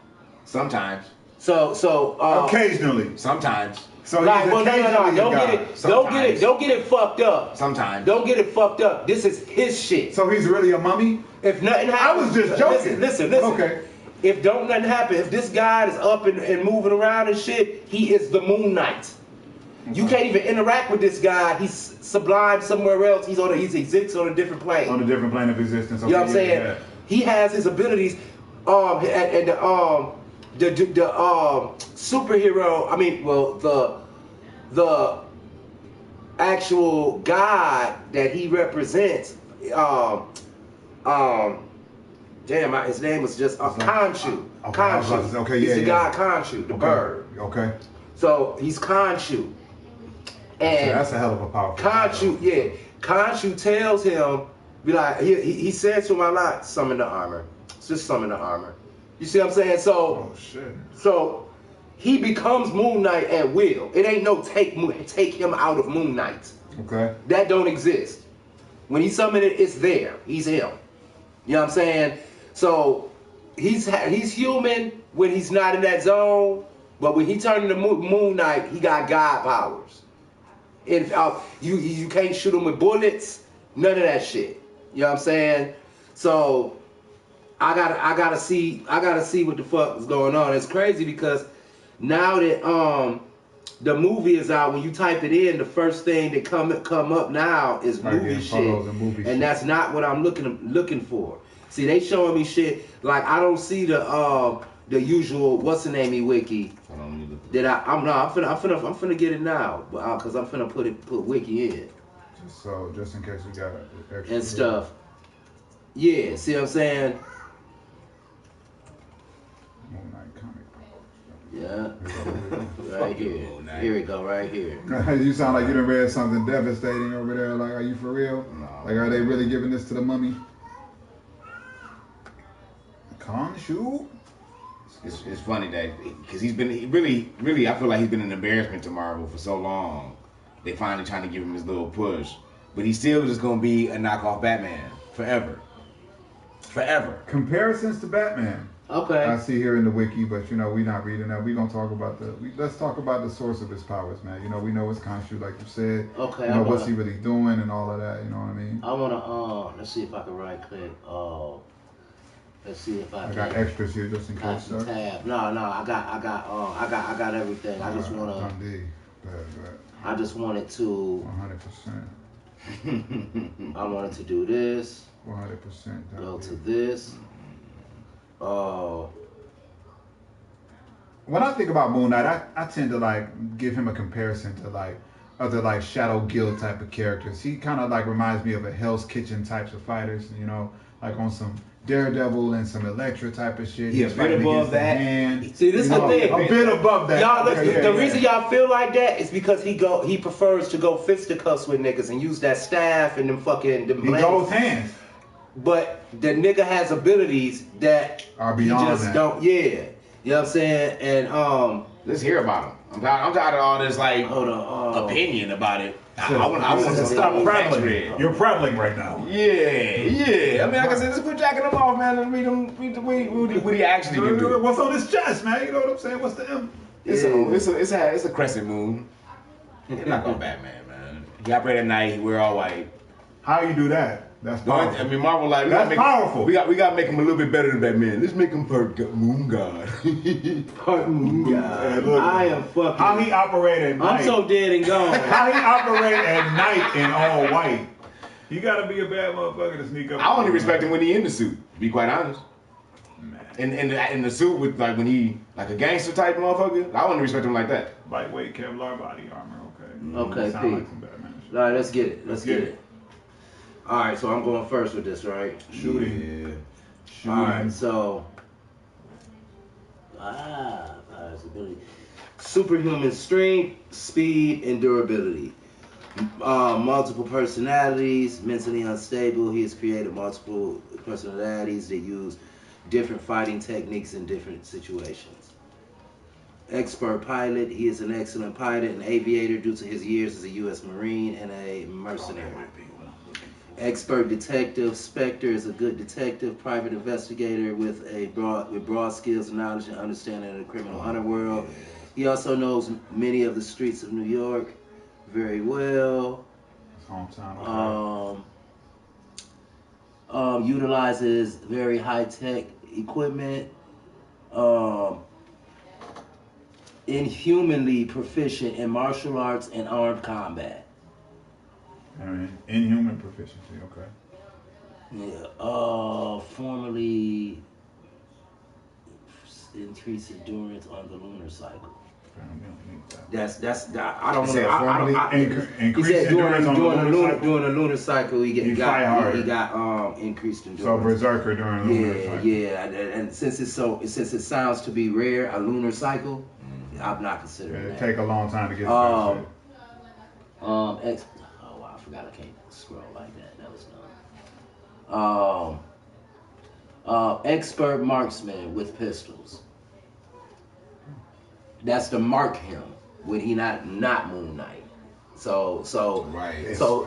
S2: Sometimes.
S1: So
S3: occasionally.
S2: Sometimes.
S3: So
S1: like, well, no. Don't get it fucked up.
S2: Sometimes.
S1: Don't get it fucked up. This is his shit.
S3: So he's really a mummy?
S1: If nothing happens,
S3: I was just joking.
S1: Listen.
S3: Okay.
S1: If nothing happen, if this guy is up and moving around and shit, he is the Moon Knight. Okay. You can't even interact with this guy. He's sublime somewhere else. He exists on a different plane.
S3: On a different plane of existence. Okay,
S1: you know what I'm saying?
S3: Yeah.
S1: he has his abilities, and the superhero. I mean, well, the actual God that he represents. His name was just Khonshu. Khonshu.
S3: Okay,
S1: he's
S3: yeah,
S1: the god Khonshu, the bird.
S3: Okay.
S1: So he's Khonshu. And
S3: that's a hell of a powerful.
S1: Khonshu, yeah. Khonshu tells him, be like, he says to him a lot, summon the armor. Just summon the armor. You see what I'm saying? So,
S3: oh shit.
S1: So he becomes Moon Knight at will. It ain't no take him out of Moon Knight.
S3: Okay.
S1: That don't exist. When he summoned it, it's there. He's him. You know what I'm saying? So he's human when he's not in that zone, but when he turned into Moon Knight, he got God powers. And you can't shoot him with bullets, none of that shit. You know what I'm saying? So I gotta see what the fuck is going on. It's crazy because now that the movie is out, when you type it in, the first thing that come up now is movie shit, and that's not what I'm looking for. See, they showing me shit like I don't see the usual what's the name wiki. I'm finna get it now, but because I'm finna put wiki in.
S3: Just in case we got extra
S1: and stuff. Yeah, see what I'm saying?
S3: Moon Knight comic.
S1: Yeah. Right here. Here we go, right here.
S3: You sound like you done read something devastating over there. Like, are you for real?
S2: No.
S3: Like, are they really giving this to the mummy? Khonshu?
S2: It's funny that because he really I feel like he's been an embarrassment to Marvel for so long. They finally trying to give him his little push, but he's still just gonna be a knockoff Batman forever.
S3: Comparisons to Batman.
S1: Okay.
S3: I see here in the wiki, but you know we're not reading that. We're gonna talk about let's talk about the source of his powers, man. You know we know it's Khonshu, like you said.
S1: Okay.
S3: You know what's he really doing and all of that. You know what I mean?
S1: I wanna let's see if I can right click. Let's see if I
S3: got extras here just in case.
S1: Tab. No, I got everything. I just wanna. I just wanted to.
S3: 100%.
S1: I wanted to do this.
S3: 100%.
S1: Go to this.
S3: When I think about Moon Knight, I tend to like give him a comparison to like other like Shadow Guild type of characters. He kind of like reminds me of a Hell's Kitchen types of fighters, you know, like on some Daredevil and some Elektra type of shit.
S2: Yeah, a bit above that.
S1: See, this is the thing.
S3: A bit above that.
S1: Y'all, the reason y'all feel like that is because he prefers to go fisticuffs with niggas and use that staff and them fucking them blades.
S3: He goes hands.
S1: But the nigga has abilities that
S3: are beyond
S1: he just
S3: that.
S1: don't. Yeah, you know what I'm saying? And
S2: let's hear about him. I'm tired of all this like opinion about it. I want to
S3: stop prattling. You're prattling right now.
S2: Yeah. I mean, like I said, let's quit jacking him off, man, and read what he actually can do.
S3: What's on his chest, man? You know what I'm saying? What's the M?
S2: It's a crescent moon. It's not going Batman, man. He operate at night. He wear all white.
S3: How you do that? That's powerful.
S2: I mean, Marvel like
S3: that's powerful.
S2: We got to make him a little bit better than Batman. Let's make him part Moon God.
S1: Part Moon God. Look, I am fucking.
S3: How he operate at night?
S1: I'm so dead and gone.
S3: How he operate at night in all white? You got to be a bad motherfucker to sneak up.
S2: I only respect him when he in the suit. To be quite honest.
S3: Man.
S2: In the suit with like when he like a gangster type motherfucker. I only respect him like that.
S3: Lightweight Kevlar body armor.
S1: Okay,
S3: Pete. Like some Batman shit.
S1: All right, let's get it. Let's get it. All right, so I'm going first with this, right?
S3: Shooting.
S1: All right, so ability. Superhuman strength, speed, and durability. Multiple personalities, mentally unstable. He has created multiple personalities that use different fighting techniques in different situations. Expert pilot. He is an excellent pilot and aviator due to his years as a U.S. Marine and a mercenary. Expert detective. Spectre is a good detective, private investigator with broad skills, knowledge, and understanding of the criminal underworld. He also knows many of the streets of New York very well.
S3: Hometown.
S1: Utilizes very high-tech equipment. Inhumanly proficient in martial arts and armed combat.
S3: I mean, inhuman proficiency, okay.
S1: Yeah. Formerly increased endurance on the lunar cycle. That's I don't know. He said during the lunar cycle he got increased endurance.
S3: So berserker during the lunar cycle.
S1: Yeah, and since it sounds to be rare, a lunar cycle, I'm not considering that.
S3: It take a long time to get to that shit.
S1: Wow, I forgot I can't scroll like that. That was dumb. Expert marksman with pistols. That's to mark him when he not Moon Knight. So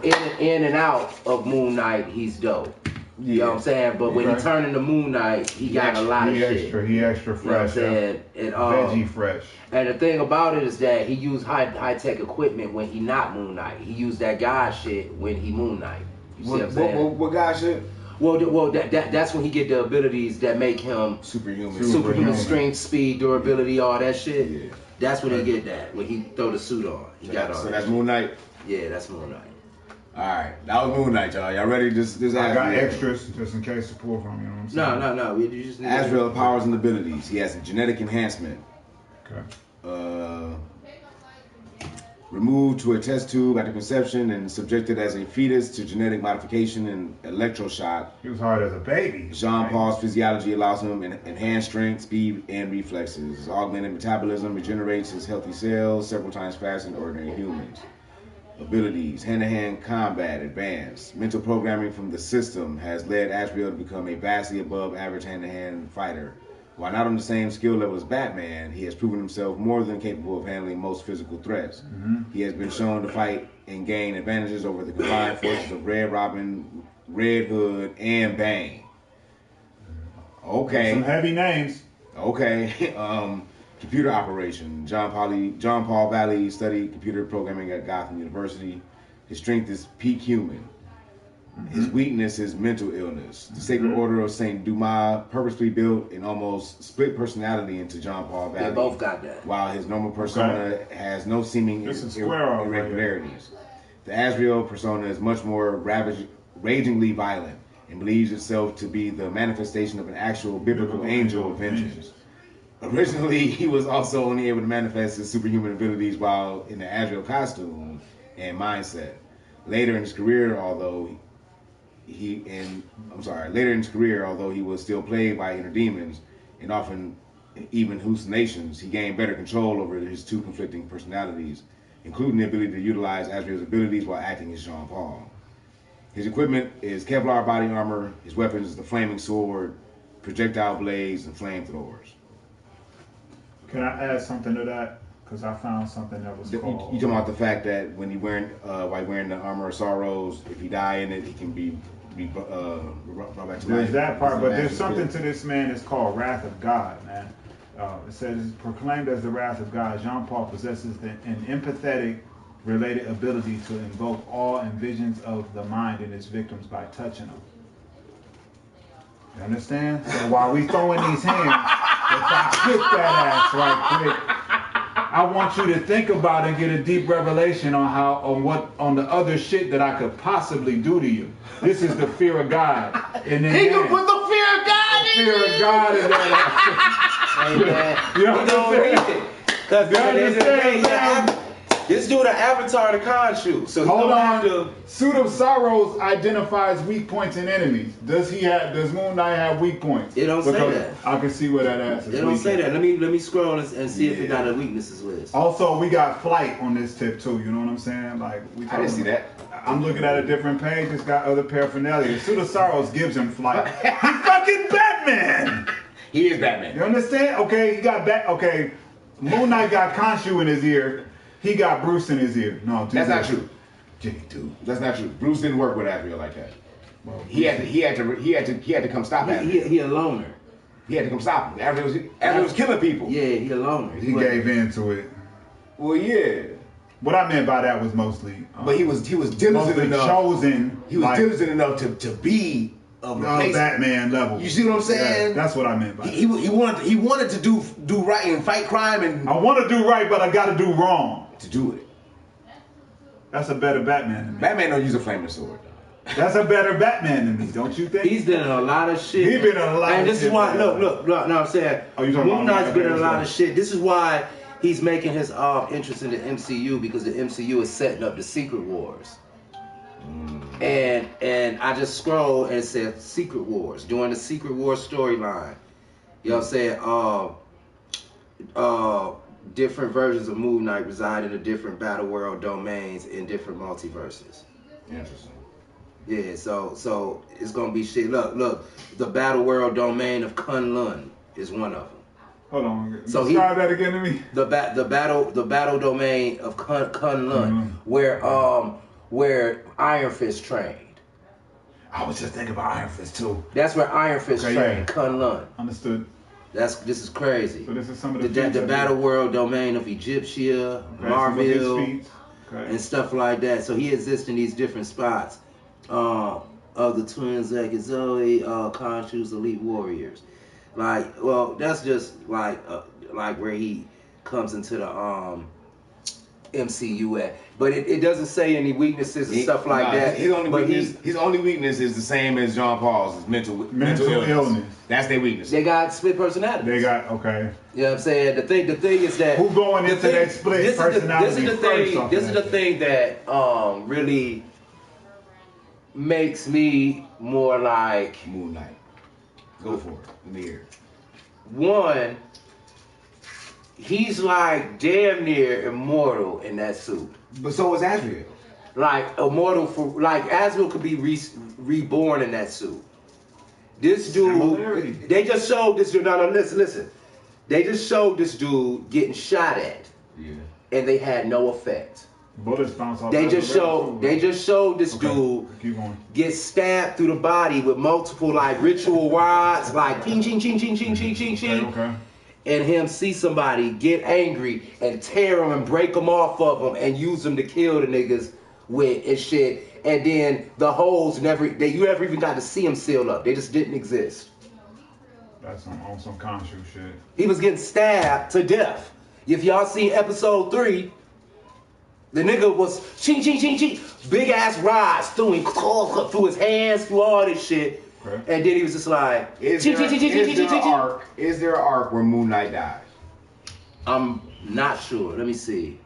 S1: in and out of Moon Knight, he's dope. Yeah. You know what I'm saying? But when he turned into Moon Knight, he got a lot of shit.
S3: He extra fresh.
S1: You know what I'm saying? And,
S3: veggie fresh.
S1: And the thing about it is that he used high tech equipment when he not Moon Knight. He used that God shit when he Moon Knight. You see what I'm saying?
S2: What God shit?
S1: Well, that's when he get the abilities that make him superhuman strength, speed, durability, all that shit. Yeah. That's when he get that. When he throw the suit on, he got all.
S2: So that's Moon Knight.
S1: Yeah, that's Moon Knight.
S2: All right, that was Moon Knight, y'all. Y'all ready?
S3: I got extras just in case to pull from. You know what I'm saying?
S1: No. We just need
S2: Azrael powers and abilities. He has a genetic enhancement.
S3: Okay.
S2: Removed to a test tube after conception and subjected as a fetus to genetic modification and electroshock.
S3: He was hard as a baby.
S2: Jean-Paul's physiology allows him enhanced strength, speed, and reflexes. His augmented metabolism regenerates his healthy cells several times faster than ordinary humans. Abilities: hand-to-hand combat advanced. Mental programming from the system has led Azrael to become a vastly above average hand-to-hand fighter. While not on the same skill level as Batman, he has proven himself more than capable of handling most physical threats. Mm-hmm. He has been shown to fight and gain advantages over the combined forces of Red Robin, Red Hood, and Bane. Okay.
S3: Some heavy names.
S2: Okay. Computer operation. John Paul Valley studied computer programming at Gotham University. His strength is peak human. His weakness is mental illness. The Sacred Order of St. Dumas purposely built and almost split personality into John Paul Valley.
S1: They both got that.
S2: While his normal persona has no seeming irregularities. The Azrael persona is much more ragingly violent and believes itself to be the manifestation of an actual biblical angel of vengeance. Originally, he was also only able to manifest his superhuman abilities while in the Azrael costume and mindset. Later in his career, although he was still plagued by inner demons and often even hallucinations, he gained better control over his two conflicting personalities, including the ability to utilize Azrael's abilities while acting as Jean Paul. His equipment is Kevlar body armor. His weapons is the flaming sword, projectile blades, and flamethrowers.
S3: Can I add something to that? Because I found something that was called...
S2: You talking about the fact that when while wearing the armor of sorrows, if he die in it, he can be brought back to life.
S3: There's that part, but there's something to this man that's called Wrath of God, man. It says, proclaimed as the Wrath of God, Jean-Paul possesses an empathetic related ability to invoke awe and visions of the mind in his victims by touching them. You understand? So while we throwing these hands, if I kick that ass right quick, I want you to think about and get a deep revelation on the other shit that I could possibly do to you. This is the fear of God. And then
S2: he can put the fear of God in
S3: fear of God in that.
S1: Amen.
S3: You know what I'm saying?
S1: Because this dude an avatar to Khonshu. So
S3: hold on. Suit of Sorrows identifies weak points in enemies. Does Moon Knight have weak points?
S1: It don't say that.
S3: I can see where that ass is.
S1: It don't say that. Let me scroll and see if it got a weaknesses list.
S3: Also, we got flight on this tip too. You know what I'm saying? Like
S2: I didn't see that.
S3: I'm looking at a different page. It's got other paraphernalia. Suit of Sorrows gives him flight. He's fucking Batman.
S2: He is Batman.
S3: You understand? Okay, he got Okay, Moon Knight got Khonshu in his ear. He got Bruce in his ear. No,
S2: that's not true.
S3: Jimmy, dude,
S2: that's not true. Bruce didn't work with Azrael like that. Well, he had to come stop that.
S1: He a loner.
S2: He had to come stop him. Azrael was killing people.
S1: Yeah, he a loner.
S3: He gave in to it.
S2: Well, yeah.
S3: What I meant by that was mostly.
S2: But he was diligent enough.
S3: Chosen.
S2: He was diligent enough to be a
S3: Batman level.
S2: You see what I'm saying?
S3: Yeah, that's what I meant by
S2: he wanted to do right and fight crime and.
S3: I want to do right, but I got to do wrong
S2: to do it.
S3: That's a better Batman than me.
S2: Batman don't use a flaming sword.
S3: That's a better Batman than me, don't you think?
S1: He's done a lot of shit.
S3: He's been in a lot of shit.
S1: And this is why, look, no, I'm saying, Moon Knight's been in a lot of shit. This is why he's making his interest in the MCU, because the MCU is setting up the Secret Wars. And I just scrolled and it said Secret Wars, during the Secret Wars storyline. You know what I'm saying? Different versions of Moon Knight reside in the different battle world domains in different multiverses.
S2: Interesting.
S1: Yeah, so it's gonna be shit. Look, the battle world domain of Kunlun is one of them.
S3: Hold on. So describe that again to me.
S1: The battle domain of Kunlun, where Iron Fist trained.
S3: I was just thinking about Iron Fist too.
S1: That's where Iron Fist trained, Kunlun.
S3: Understood.
S1: This is crazy.
S3: So this is some of
S1: the battle world domain of Egyptia, Marvel, and stuff like that. So he exists in these different spots of the twins, Zack and Zoe, Khonshu's elite warriors. Like, well, that's just like where he comes into the MCU at. But it doesn't say any weaknesses and stuff like that.
S2: His only weakness is the same as John Paul's, mental illness. That's their weakness.
S1: They got split personalities.
S3: Okay. You know
S1: what I'm saying? The thing is that
S3: who going into that split personality
S1: This is the thing that really makes me more like
S2: Moon Knight. Go for it. In the air.
S1: One, he's like damn near immortal in that suit.
S2: But so is Azrael.
S1: Like immortal Azrael could be reborn in that suit. This dude, they just showed this dude. No, listen. They just showed this dude getting shot at. Yeah. And they had no effect.
S3: Bullets bounced off.
S1: They just showed this dude get stabbed through the body with multiple like ritual rods, like ching ching ching ching ching ching ching ching.
S3: Okay.
S1: And him see somebody get angry and tear them and break them off of them and use them to kill the niggas with and shit. And then the holes you never even got to see them seal up. They just didn't exist.
S3: That's on some Khonshu shit.
S1: He was getting stabbed to death. If y'all seen episode 3, the nigga was ching ching ching ching, big ass rods through his hands, through all this shit. Okay. And then he was just like,
S2: is there an arc where Moon Knight dies?
S1: I'm not sure. Let me see.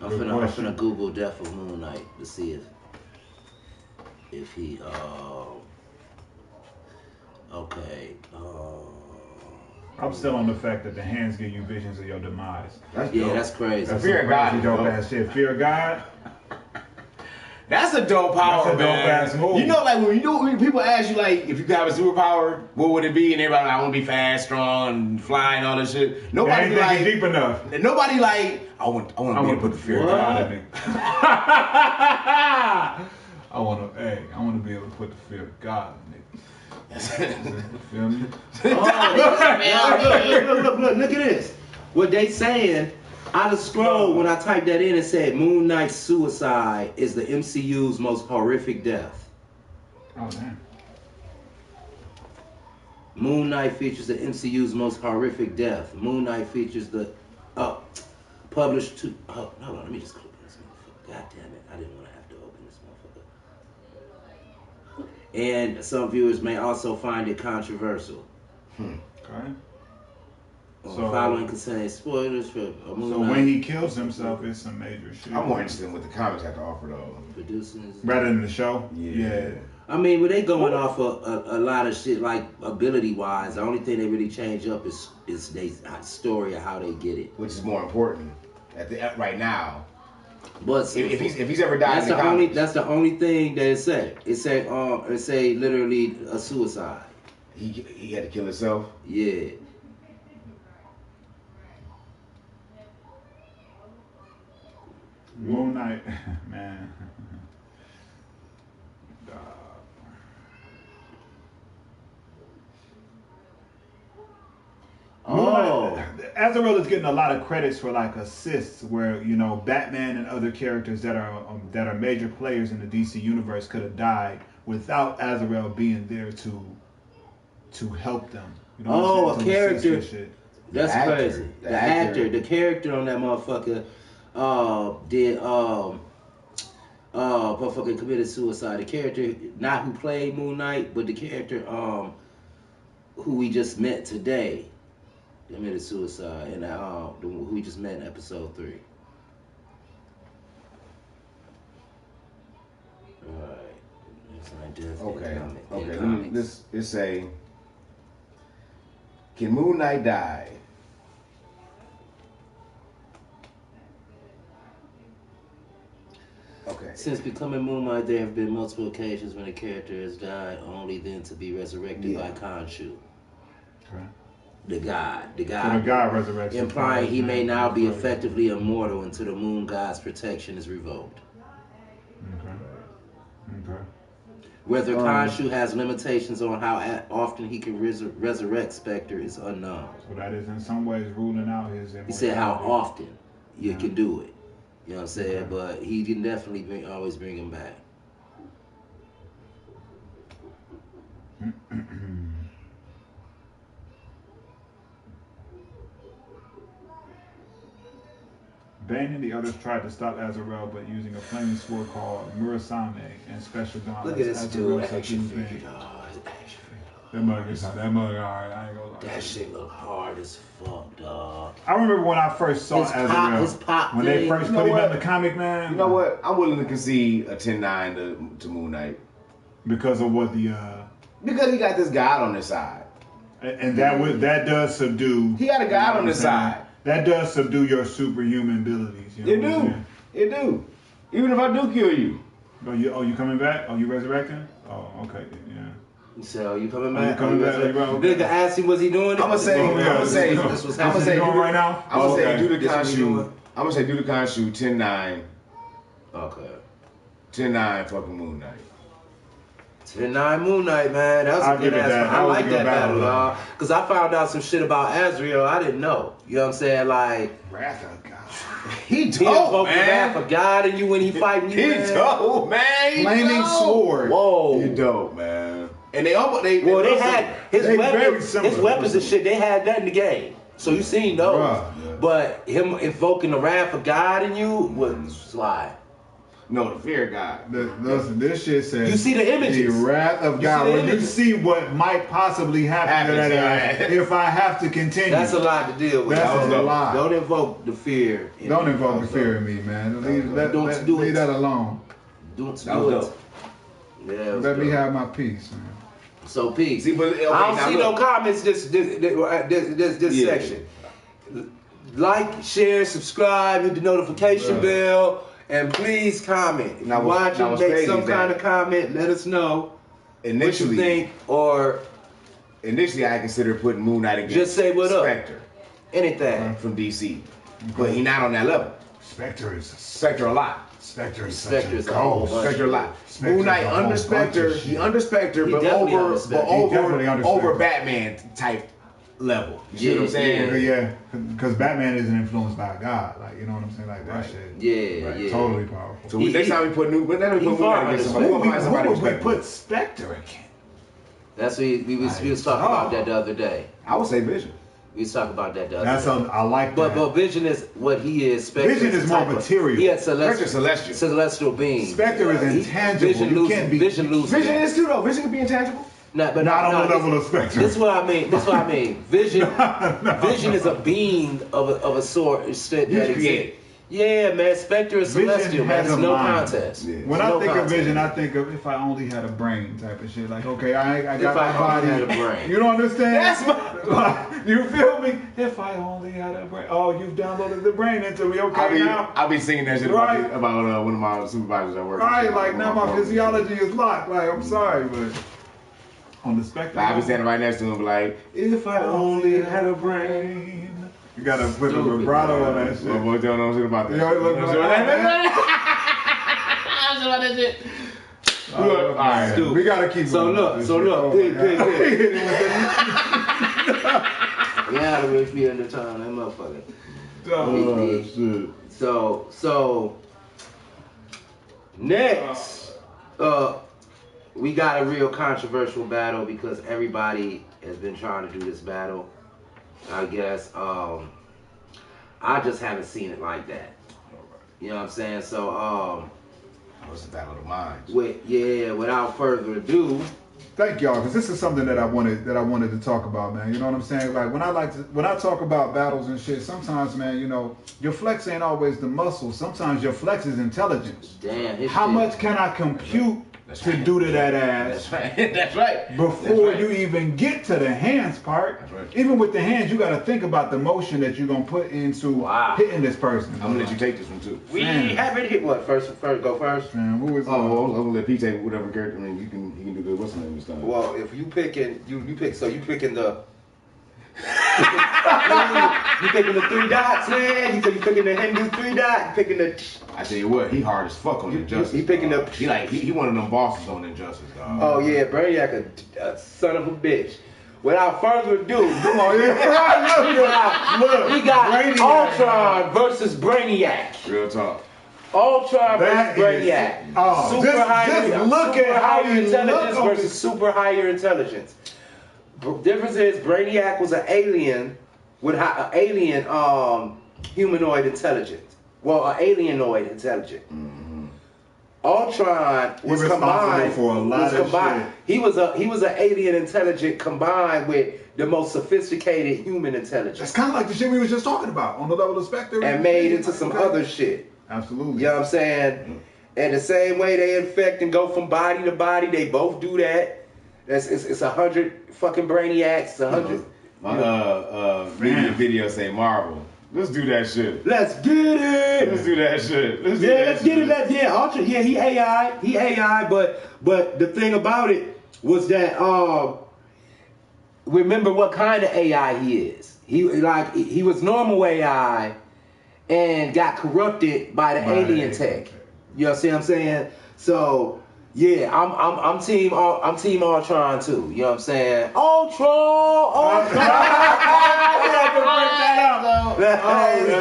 S1: I'm finna Google Death of Moon Knight to see if he okay.
S3: I'm still on the fact that the hands give you visions of your demise.
S1: That's crazy.
S3: That's fear of God. Dope ass shit. Fear of God.
S2: That's a dope power,
S3: That's a dope ass move.
S2: You know, like when people ask you, like, if you could have a superpower, what would it be? And everybody like, I want to be fast, strong, and fly, and all that shit. Nobody like
S3: deep enough.
S2: Nobody like I want to be able to put the fear of God in me.
S3: I want to be able to put the fear of God in me. You feel me?
S1: Look at this. What they saying, I just scrolled when I typed that in and said Moon Knight's suicide is the MCU's most horrific death.
S3: Oh, damn.
S1: Moon Knight features the MCU's most horrific death. Moon Knight features the published to hold on, let me just click this motherfucker. God damn it, I didn't want to have to open this motherfucker. And some viewers may also find it controversial.
S3: Okay.
S1: So, following concerning spoilers for Moon
S3: So
S1: Knight.
S3: when he kills himself, it's some major shit.
S2: I'm more interested in what the comics have to offer, though.
S1: Producers.
S3: Rather than the show?
S2: Yeah.
S1: I mean, but they going off a lot of shit, like ability-wise. The only thing they really change up is their story of how they get it.
S2: Which is more important right now.
S1: But
S2: if he's ever died in the comics.
S1: That's the only thing that it said. It say literally a suicide.
S2: He had to kill himself?
S1: Yeah.
S3: Moon Knight, man. Azrael is getting a lot of credits for like assists, where Batman and other characters that are major players in the DC universe could have died without Azrael being there to help them.
S1: A character. That's crazy. The character on that motherfucker did motherfucking committed suicide. The character, not who played Moon Knight, but the character who we just met today committed suicide, and who we just met in episode 3. Alright.
S2: Okay. This is a. Can Moon Knight die? Okay.
S1: Since becoming Moon Knight, there have been multiple occasions when a character has died, only then to be resurrected by Khonshu.
S3: Okay.
S1: The god.
S3: So the god resurrects.
S1: Implying he may now be effectively immortal until the moon god's protection is revoked.
S3: Okay.
S1: Whether Khonshu has limitations on how often he can resurrect Spectre is unknown.
S3: So that is in some ways ruling out his immortality.
S1: He said how often you can do it. You know what I'm saying? Okay. But he can definitely always bring him back.
S3: Bane and the others tried to stop Azrael, but using a flaming sword called Murasame and special gauntlets.
S1: Look at this dude, action figure.
S3: That mug, alright, I ain't gonna lie.
S1: That shit look hard as fuck, dog.
S3: I remember when I first saw Azrael. When they first put him in the comic, man.
S2: You know what? I'm willing to concede a 10-9 to Moon Knight.
S3: Because of what the...
S2: Because he got this god on his side.
S3: And that does subdue...
S2: He got a god on his side.
S3: That does subdue your superhuman abilities. You know
S2: It do. Even if I do kill you.
S3: Oh, you coming back? Oh, you resurrecting? Oh, okay, yeah.
S1: So you coming back?
S3: Nigga
S1: asked him, was he doing it?
S2: I'm gonna say
S3: right now.
S2: I'm gonna say do the Khonshu 10-9.
S1: Okay.
S2: 10-9 fucking Moon Knight.
S1: 10-9 Moon Knight, man. That was a good ass. I like that battle, y'all. Because I found out some shit about Azrael I didn't know. You know what I'm saying? Like,
S2: Wrath of God.
S1: He dope, man. The wrath of God in you when he fighting you.
S2: He dope, man.
S3: Flaming sword.
S1: Whoa.
S2: He dope, man. And they
S1: had his weapons and shit. They had that in the game. So you seen those. Yeah. But him invoking the wrath of God in you was slide.
S2: No, the fear of God.
S3: Listen, this shit says
S1: you see the images.
S3: The wrath of God. When you see what might possibly happen to that if I have to continue.
S1: That's a lot to deal with.
S3: That's a lot.
S1: Don't invoke the fear.
S3: Don't invoke the fear in me, man. Leave that alone.
S1: Don't do it. Yeah,
S3: let me have my peace, man.
S1: So peace.
S2: See, but, okay,
S1: I don't see no comments this section. Like, share, subscribe, hit the notification bell. And please comment. If you watch and make some kind of comment, let us know what you think. Or
S2: initially, I considered putting Moon Knight against
S1: just say what
S2: Spectre.
S1: Up. Anything
S2: from DC, but he's not on that level.
S3: Spectre
S2: a lot.
S3: Spectre is
S2: a lot. Moon Knight under Spectre, he under Spectre, but over Batman type level. You see what I'm saying?
S3: Yeah, because Batman isn't influenced by God. Like, you know what I'm saying? Like that shit.
S1: Yeah.
S3: Totally powerful.
S2: So next time we put Moon Knight against somebody,
S3: who would we put Spectre again?
S1: That's what we was talking about that the other day.
S2: I would say Vision.
S1: We was talking about that the other day.
S3: I like that.
S1: But Vision is what he is. Spectre
S3: Vision is more material.
S1: He had celestial being.
S3: Spectre is intangible.
S1: Vision loses.
S2: Vision is too though. Vision can be intangible.
S3: Not on the level of Spectre.
S1: This is what I mean. Vision is a being of a sort that exists. Yeah, man. Spectre is celestial, man. It's no contest.
S3: Yeah. When I think of Vision, I think of if I only had a brain type of shit. Like, okay, I got my body.
S1: Had a brain.
S3: You don't understand?
S2: That's my.
S3: You feel me? If I only had a brain. Oh, you've downloaded the brain into me. Okay, now.
S2: I'll be singing that shit about one of my supervisors at work.
S3: Right, like now my physiology is locked. Like, I'm sorry, but. On the Spectre.
S2: I'll be standing right next to him, like,
S3: if I only had a brain. You gotta put a vibrato on that shit.
S2: My boy don't know shit about that.
S3: Alright, we gotta keep
S1: going. So look. Good. Yeah, the rich be in the town, that motherfucker.
S2: Oh, shit.
S1: So next, we got a real controversial battle because everybody has been trying to do this battle. I guess I just haven't seen it like that. You know what I'm saying? So
S2: Oh, it's a battle of the minds.
S1: Without further ado.
S3: Thank y'all, because this is something that I wanted to talk about, man. You know what I'm saying? Like when I talk about battles and shit, sometimes, man, you know, your flex ain't always the muscle. Sometimes your flex is intelligence.
S1: Damn.
S3: How much can I compute to do to that ass?
S2: That's right. That's right.
S3: Before you even get to the hands part.
S2: That's right.
S3: Even with the hands, you got to think about the motion that you're gonna put into hitting this person.
S2: I'm gonna let you take this one too.
S1: We haven't hit what first? Go first.
S3: Man, who is?
S2: I'm gonna let Pete take whatever character. I mean, he can do good. What's the name this time?
S1: Well, if you picking, you pick. So you picking the. You picking the 3 dots, man. You picking the Hindu 3 dot. You picking the.
S2: I tell you what, he hard as fuck on Injustice.
S1: He picking the.
S2: He one of them bosses on Injustice, dog.
S1: Oh yeah, Brainiac, a son of a bitch. Without further ado, we got
S3: Brainiac.
S1: Ultron versus Brainiac.
S2: Real talk.
S1: Ultron versus Brainiac. Super higher intelligence versus super higher intelligence. The difference is Brainiac was an alien with alien humanoid intelligence. Well, an alienoid intelligence.
S2: Mm-hmm.
S1: Ultron was combined
S3: for a lot of shit.
S1: He was an alien intelligent combined with the most sophisticated human intelligence.
S3: That's kind of like the shit we was just talking about on the level of spectrum.
S1: And made into some other shit.
S3: Absolutely.
S1: You know what I'm saying? And the same way they infect and go from body to body, they both do that. It's 100 fucking Brainiacs, 100.
S2: My video say Marvel. Let's do that shit.
S1: Let's get it.
S2: Let's do that shit. Let's
S1: get it. Ultra. Yeah, he AI. But the thing about it was that remember what kind of AI he is. He was normal AI and got corrupted by the alien tech. You know see what I'm saying? So yeah, I'm team Ultron too. You know what I'm saying? Ultron. Let's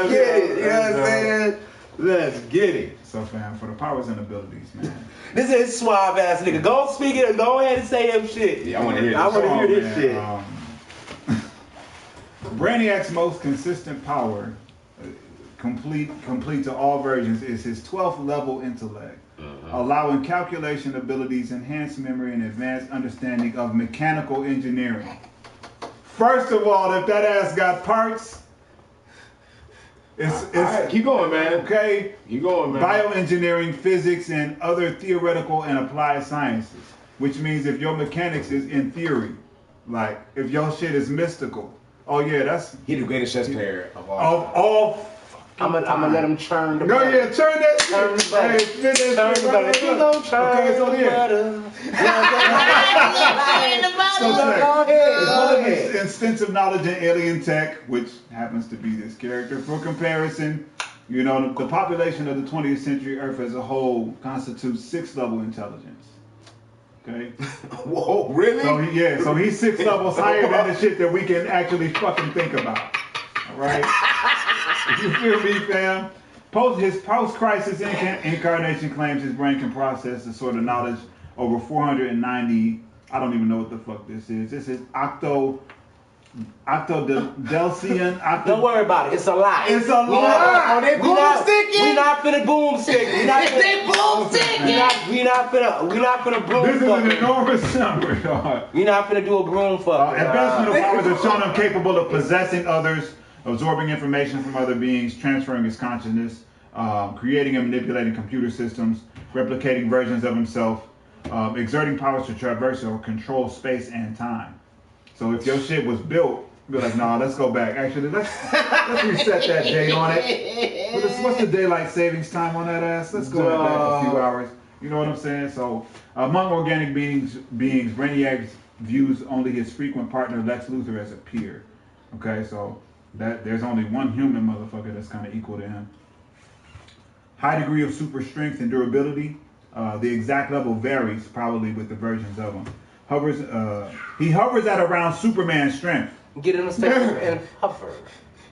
S1: get it. You know what I'm saying? Let's get it.
S3: So fam, for the powers and abilities, man.
S1: This is suave ass nigga. Go speak it. Go ahead and say him shit.
S2: Yeah, I want to hear this.
S1: I want to hear this shit.
S3: Brainiac's most consistent power, complete to all versions, is his 12th level intellect, allowing calculation abilities, enhanced memory, and advanced understanding of mechanical engineering. First of all, if that ass got parts, it's
S2: right, keep going, man.
S3: Okay.
S2: Keep going, man.
S3: Bioengineering, physics, and other theoretical and applied sciences, which means if your mechanics is in theory, like if your shit is mystical, oh yeah, that's
S2: he the greatest chess player of all.
S1: I'm gonna let him churn the
S3: butter.
S1: butter.
S3: Yeah, churn that shit.
S1: Churn the butter.
S3: Hey,
S1: churn the butter. He gon' churn the butter.
S3: So his extensive knowledge in alien tech, which happens to be this character. For comparison, you know, the population of the 20th century Earth as a whole constitutes 6th level intelligence. Okay?
S2: Whoa, really?
S3: So he's 6 levels higher than the shit that we can actually fucking think about. All right? You feel me, fam? His post-crisis incarnation claims his brain can process the sort of knowledge over 490. I don't even know what the fuck this is. This is octodelcian.
S1: Don't worry about it. It's a lie.
S3: It's a lie.
S1: They boomsticking. We not finna boomstick. They boomsticking. We not finna broom.
S3: This is an enormous number, dog.
S1: We not finna do a broom fuck.
S3: Advancement of powers have shown him capable of possessing others, absorbing information from other beings, transferring his consciousness, creating and manipulating computer systems, replicating versions of himself, exerting powers to traverse or control space and time. So if your shit was built, be like, nah, let's go back. Actually, let's reset that date on it. What's the daylight savings time on that ass? Let's go back a few hours. You know what I'm saying? So among organic beings, Brainiac views only his frequent partner Lex Luthor as a peer. Okay, so that there's only one human motherfucker that's kind of equal to him. High degree of super strength and durability. The exact level varies probably with the versions of him. He hovers at around Superman strength.
S1: Get in the stage and hover.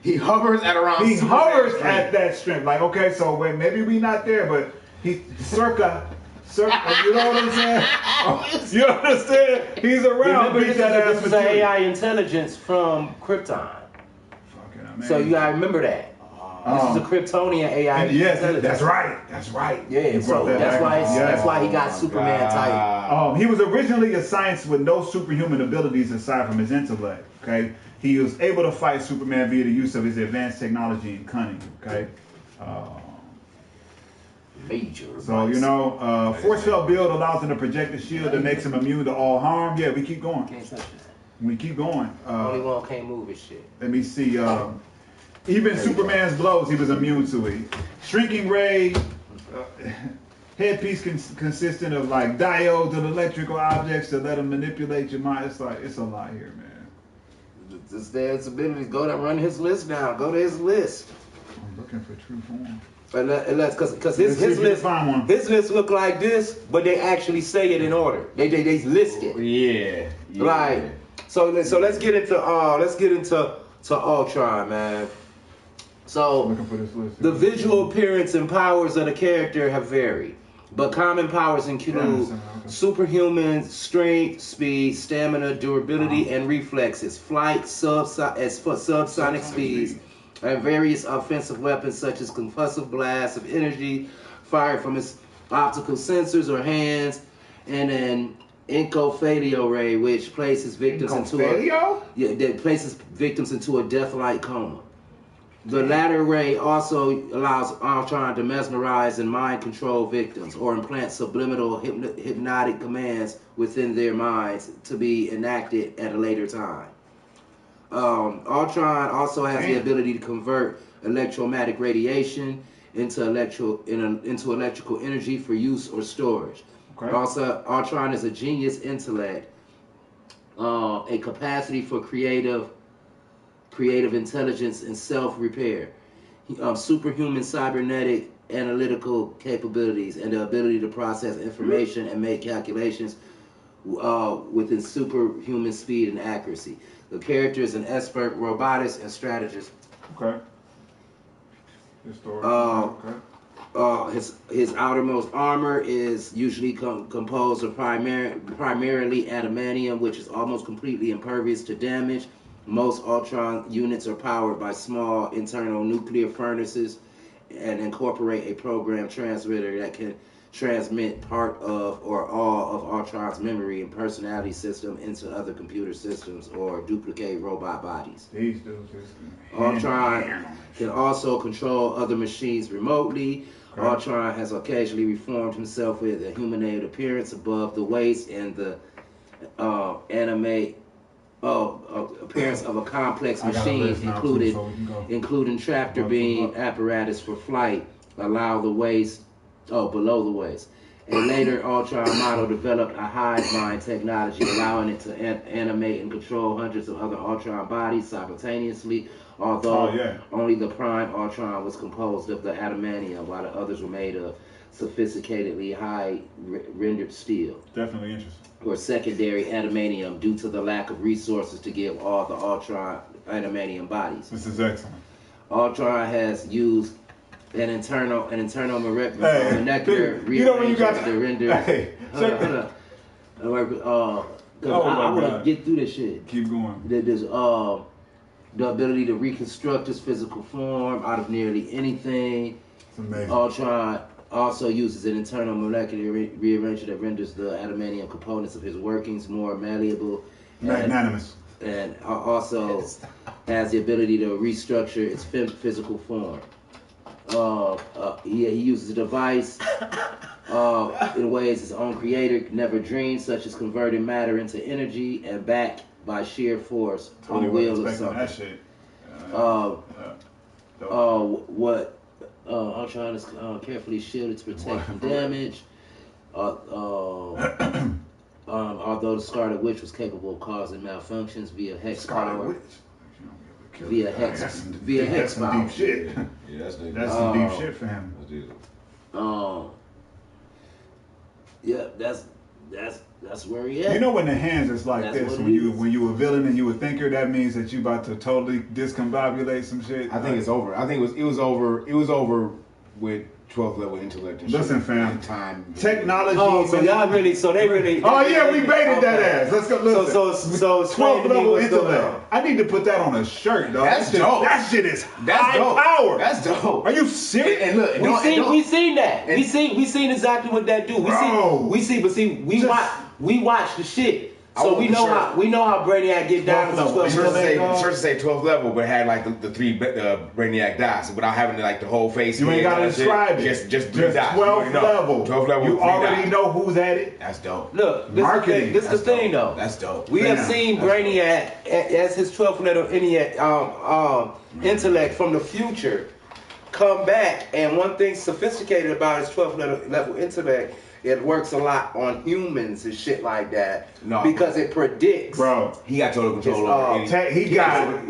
S2: He hovers at around.
S3: He hovers at that strength. Like, okay, so maybe we not there, but he's circa. You know what I'm saying? You understand? He's around.
S1: Remember, this is AI intelligence from Krypton.
S3: Fucking amazing.
S1: So you gotta remember that. This is a Kryptonian AI.
S3: Yes, that's right. That's right.
S1: Yeah, so that's why he got Superman title.
S3: He was originally a scientist with no superhuman abilities aside from his intellect. Okay, he was able to fight Superman via the use of his advanced technology and cunning. Okay.
S1: Major.
S3: So force field build allows him to project a shield that makes him immune to all harm. Yeah, we keep going.
S1: Can't touch it.
S3: We keep going.
S1: Only one can't move his shit.
S3: Let me see. Even Superman's blows, he was immune to it. Shrinking ray headpiece consistent of like diodes and electrical objects to let him manipulate your mind. It's a lot here, man.
S1: This there's abilities. Go to run his list now. Go to his list.
S3: I'm looking for true form.
S1: Because his list look like this, but they actually say it in order. They list it.
S2: Yeah.
S1: Right. So let's get into Ultron, man. So the visual appearance and powers of the character have varied, but common powers include superhuman strength, speed, stamina, durability, and reflexes, flight, subsonic speeds, and various offensive weapons such as concussive blasts of energy fired from its optical sensors or hands, and an Incofadio ray, which places victims into a death-like coma. The latter ray also allows Ultron to mesmerize and mind control victims or implant subliminal hypnotic commands within their minds to be enacted at a later time. Ultron also has the ability to convert electromagnetic radiation into electrical energy for use or storage. Okay. Also, Ultron is a genius intellect, a capacity for creative intelligence and self-repair, superhuman cybernetic analytical capabilities, and the ability to process information and make calculations within superhuman speed and accuracy. The character is an expert roboticist and strategist.
S3: Okay.
S1: His outermost armor is usually composed of primarily adamantium, which is almost completely impervious to damage. Most Ultron units are powered by small internal nuclear furnaces and incorporate a program transmitter that can transmit part of or all of Ultron's memory and personality system into other computer systems or duplicate robot bodies. Ultron can also control other machines remotely. Okay. Ultron has occasionally reformed himself with a humanoid appearance above the waist and the appearance of a complex machine, including tractor beam apparatus for flight, below the waist. A later Ultron model developed a hive mind technology, allowing it to animate and control hundreds of other Ultron bodies simultaneously, although only the Prime Ultron was composed of the adamantium, while the others were made of sophisticatedly high-rendered steel.
S3: Definitely interesting.
S1: Or secondary adamantium, due to the lack of resources to give all the Ultron adamantium bodies.
S3: This is excellent.
S1: Ultron has used an internal molecular rearrangement to render. I want to get through this shit.
S3: Keep going.
S1: There's the ability to reconstruct his physical form out of nearly anything.
S3: It's amazing.
S1: Ultron also uses an internal molecular rearrangement that renders the adamantium components of his workings more malleable.
S3: Magnanimous.
S1: And also has the ability to restructure its physical form. He uses a device in ways his own creator never dreamed, such as converting matter into energy and backed by sheer force on will of something.
S3: That shit.
S1: Ultron is carefully shielded to protect from damage. Although the Scarlet Witch was capable of causing malfunctions via hex power. Via hex power.
S3: Deep shit.
S2: Yeah, that's some
S3: deep shit for him.
S1: That's where he at.
S3: You know when the hands is like this, when you a villain and you a thinker, that means that you about to totally discombobulate some shit.
S2: I think it's over. I think it was over with 12th level intellect and
S3: Listen,
S2: shit.
S3: fam.
S2: And time.
S3: Technology.
S1: Oh, so y'all really, so they really.
S3: Oh yeah, we baited that ass. Let's go. Listen.
S1: So
S3: 12th level intellect. I need to put that on a shirt, dog.
S2: That's dope.
S3: That shit is high
S2: dope.
S3: power.
S2: That's dope.
S3: Are you serious?
S2: And look,
S1: we seen that. We seen exactly what that do. We watch the shit. So we know how Brainiac get down to 12th level.
S2: Church say 12th level, but had like the three Brainiac dots without having like the whole face.
S3: You ain't gotta describe
S2: it. Just 12th
S3: level.
S2: 12th level.
S3: You already know who's at it.
S2: That's dope.
S1: Look,
S3: marketing.
S1: This is the thing though.
S2: That's dope.
S1: We have seen Brainiac as his 12th level intellect from the future come back, and one thing sophisticated about his 12th level intellect. It works a lot on humans and shit like that because it predicts.
S2: Bro, he got total control over. He got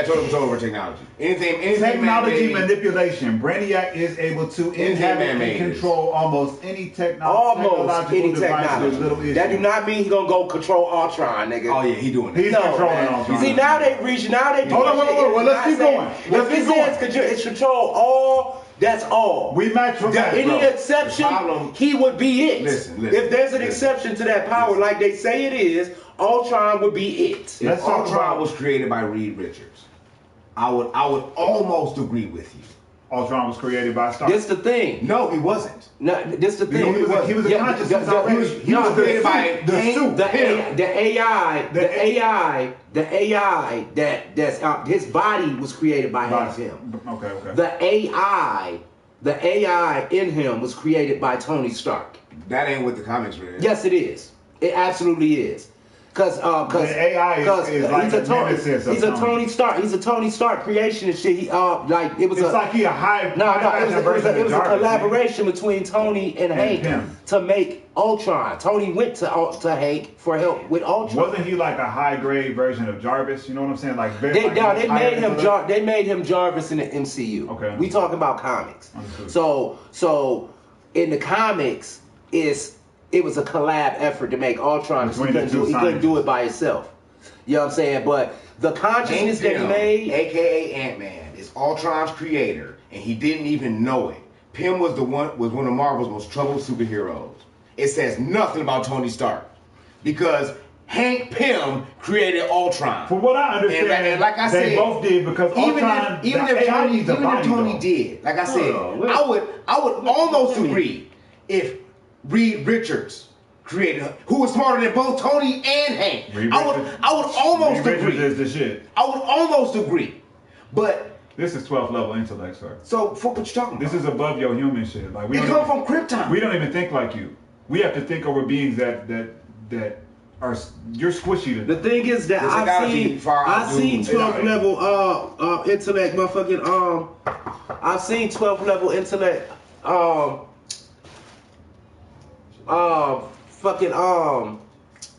S2: total control over technology. Anything
S3: technology manipulation. Brainiac is able to inhabit and control almost any technology.
S1: That do not mean he gonna go control Ultron, nigga.
S2: Oh yeah, he doing that.
S3: He's controlling Ultron.
S1: See, now they reach. Now they.
S3: Hold on. Well, let's keep going.
S1: It's control all. That's all.
S3: We match from that.
S1: Any exception, he would be it.
S2: Listen.
S1: If there's an exception to that power, like they say it is, Ultron would be it.
S2: If Ultron was created by Reed Richards, I would almost agree with you.
S3: Ultron was created by Stark.
S1: This the thing.
S2: No, he wasn't.
S1: No, this the thing.
S3: He was a consciousness already.
S2: He was created by
S1: the AI that's his body was created by him.
S3: Okay.
S1: The AI in him was created by Tony Stark.
S2: That ain't what the comics read.
S1: Yes, it is. It absolutely is. Cause
S3: AI is like
S1: he's a Tony Stark. He's a Tony Stark creation and shit. He like it was.
S3: It's like he a high.
S1: It was a collaboration between Tony and Hank to make Ultron. Tony went to Hank for help with Ultron.
S3: Wasn't he like a high grade version of Jarvis? You know what I'm saying? Like
S1: they made him Jarvis in the MCU.
S3: Okay.
S1: We talking about comics.
S3: Understood.
S1: So in the comics it was a collab effort to make Ultron. He couldn't do it by himself. You know what I'm saying? But the consciousness that he made,
S2: aka Ant-Man, is Ultron's creator, and he didn't even know it. Pym was one of Marvel's most troubled superheroes. It says nothing about Tony Stark because Hank Pym created Ultron.
S3: For what I understand,
S2: and like I said,
S3: they both did because Ultron.
S2: Even if Tony did, like I said, I would almost agree if Reed Richards created, who was smarter than both Tony and Hank. I would almost agree.
S3: Reed Richards is the shit.
S2: I would almost agree, but
S3: this is 12th level intellect, sir.
S2: So fuck what you talking about?
S3: This is above your human shit. Like we
S2: come from Krypton.
S3: We don't even think like you. We have to think over beings that are you're squishy to them.
S1: The thing is that I've seen 12th level intellect motherfucking I've seen 12th level intellect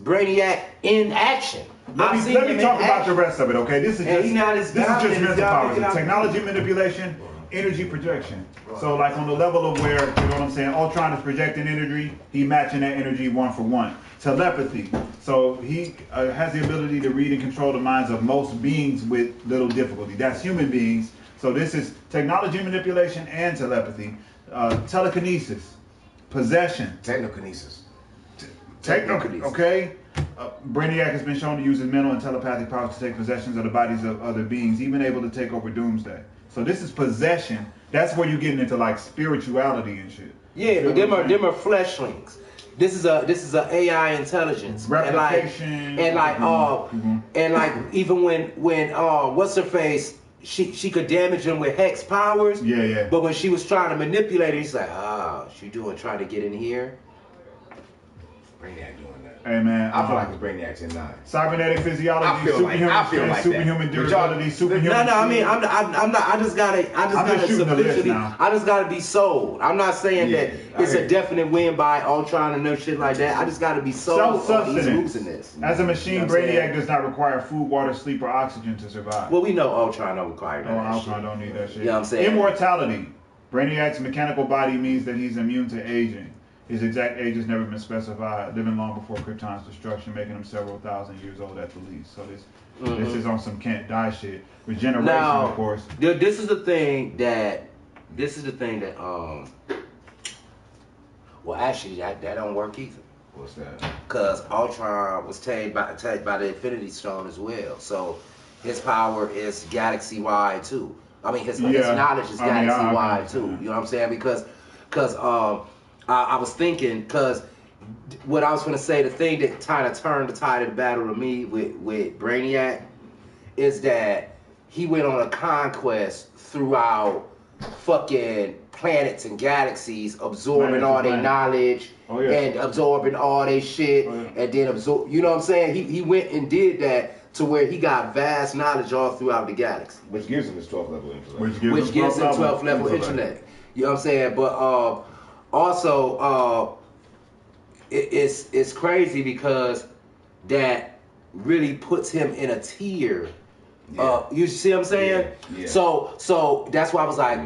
S1: Brainiac in action.
S3: Let me talk about the rest of it, okay? This is just mental powers. Technology manipulation, energy projection. So like on the level of where, you know what I'm saying, Ultron is projecting energy, he matching that energy 1-for-1. Telepathy. So he has the ability to read and control the minds of most beings with little difficulty. That's human beings. So this is technology manipulation and telepathy. Telekinesis. Possession.
S2: Technokinesis.
S3: Okay. Brainiac has been shown to use his mental and telepathic powers to take possessions of the bodies of other beings, even able to take over Doomsday. So this is possession. That's where you're getting into like spirituality and shit.
S1: Yeah, but them are fleshlings. This is a AI intelligence.
S3: Replication.
S1: And like even when what's her face, she could damage him with hex powers.
S3: Yeah.
S1: But when she was trying to manipulate it, he's like, she trying to get in here.
S2: Brainiac doing that.
S3: Hey man,
S2: I feel like it's Brainiac's in line.
S3: Cybernetic physiology, superhuman durability, superhuman.
S1: No, I mean, I'm not. I just gotta be sold. I'm not saying that it's a definite win by Ultron and no shit like that. I just gotta be sold on these moves in this.
S3: As a machine, Brainiac does not require food, water, sleep, or oxygen to survive.
S1: Well, we know Ultron don't require that.
S3: Ultron don't need that shit.
S1: You know what I'm saying?
S3: Immortality. Brainiac's mechanical body means that he's immune to aging. His exact age has never been specified, living long before Krypton's destruction, making him several thousand years old at the least. So this is on some can't die shit. Regeneration, of course.
S1: This is the thing that this is the thing that well, actually, that don't work either.
S2: What's that?
S1: Because Ultron was tamed by the Infinity Stone as well. So his power is galaxy-wide too. I mean, his knowledge is galaxy-wide too. You know what I'm saying? Because I was thinking, because what I was going to say, the thing that kind of turned the tide of the battle to me with Brainiac is that he went on a conquest throughout fucking planets and galaxies, absorbing all their knowledge and absorbing all their shit, and then absorb. You know what I'm saying? He went and did that to where he got vast knowledge all throughout the galaxy,
S2: which gives him his 12th level intellect.
S1: Which gives him 12th level intellect. You know what I'm saying? But also it's crazy because that really puts him in a tier. You see what I'm saying?
S2: Yeah.
S1: So that's why I was like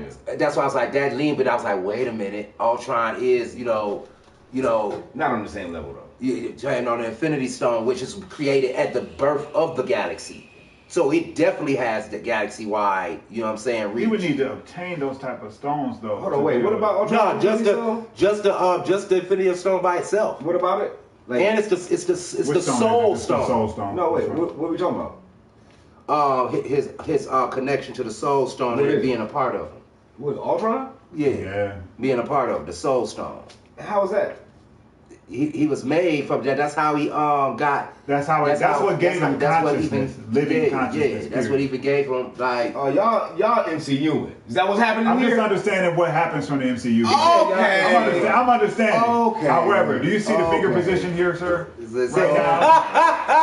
S1: that lean, but I was like, wait a minute, Ultron is, you know,
S2: not on the same level though.
S1: And on the Infinity Stone, which is created at the birth of the galaxy. So it definitely has the galaxy-wide, you know what I'm saying, reach.
S3: You would need to obtain those type of stones though.
S2: Hold on, wait, what about Ultron?
S1: No, just the Infinity Stone by itself.
S2: What about it?
S1: Like, and it's the Soul Stone.
S2: No, wait, what are we talking about?
S1: His connection to the Soul Stone and being a part of him.
S2: With Ultron?
S1: Yeah. Being a part of the Soul Stone.
S2: How was that?
S1: He was made from that. That's how he got.
S3: That's what gave him consciousness, living consciousness.
S1: Yeah, that's what even gave him like.
S2: Oh, y'all MCU. Is that what's happening
S3: I'm
S2: here?
S3: just understanding what happens from the MCU.
S2: Okay.
S3: I'm understanding.
S2: Okay.
S3: However, do you see the finger position here, sir?
S1: Right
S3: now.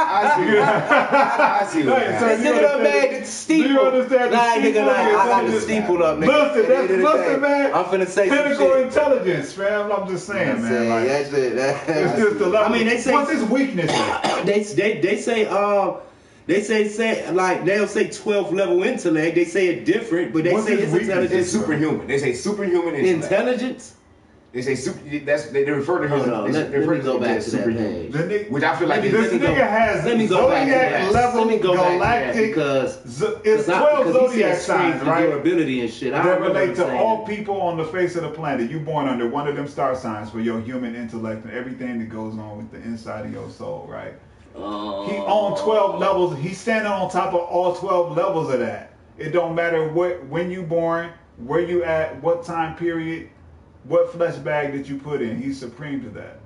S2: I see what happened.
S1: Look at that steeple.
S3: Do you understand the steeple?
S1: I got the steeple up, nigga.
S3: Listen, man.
S1: I'm finna say some
S3: Pinnacle
S1: shit.
S3: intelligence, fam. I'm just saying, man. Like, it's just the level.
S1: I mean, they say
S3: what's his weakness?
S1: They say like they'll say 12th level intellect. They say it different, but they say his intelligence
S2: is superhuman. They say superhuman
S1: intelligence.
S2: They say they refer to him.
S1: Let me go back to that page.
S2: Which I feel like
S3: this nigga has Zodiac level galactic
S1: because
S3: it's 12 Zodiac signs, right?
S1: Durability and shit.
S3: That relate to all people on the face of the planet. You born under one of them star signs for your human intellect and everything that goes on with the inside of your soul, right? He on 12 levels. He's standing on top of all 12 levels of that. It don't matter when you born, where you at, what time period, what flesh bag that you put in. He's supreme to that.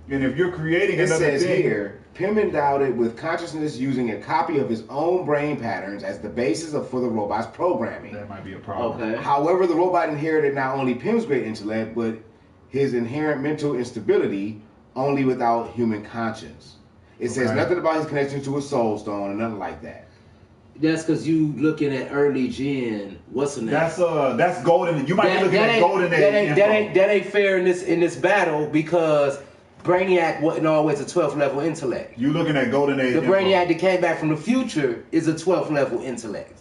S3: And if you're creating another thing,
S2: here, Pym endowed it with consciousness using a copy of his own brain patterns as the basis for the robot's programming.
S3: That might be a problem.
S1: Okay.
S2: However, the robot inherited not only Pym's great intellect, but his inherent mental instability, only without human conscience. It says nothing about his connection to a soul stone and nothing like that.
S1: That's because you looking at early gen. What's the name?
S3: That's golden. You might be looking at golden age.
S1: That ain't fair in this battle because Brainiac wasn't always a 12th level intellect.
S3: You looking at golden age.
S1: The Brainiac that came back from the future is a 12th level intellect.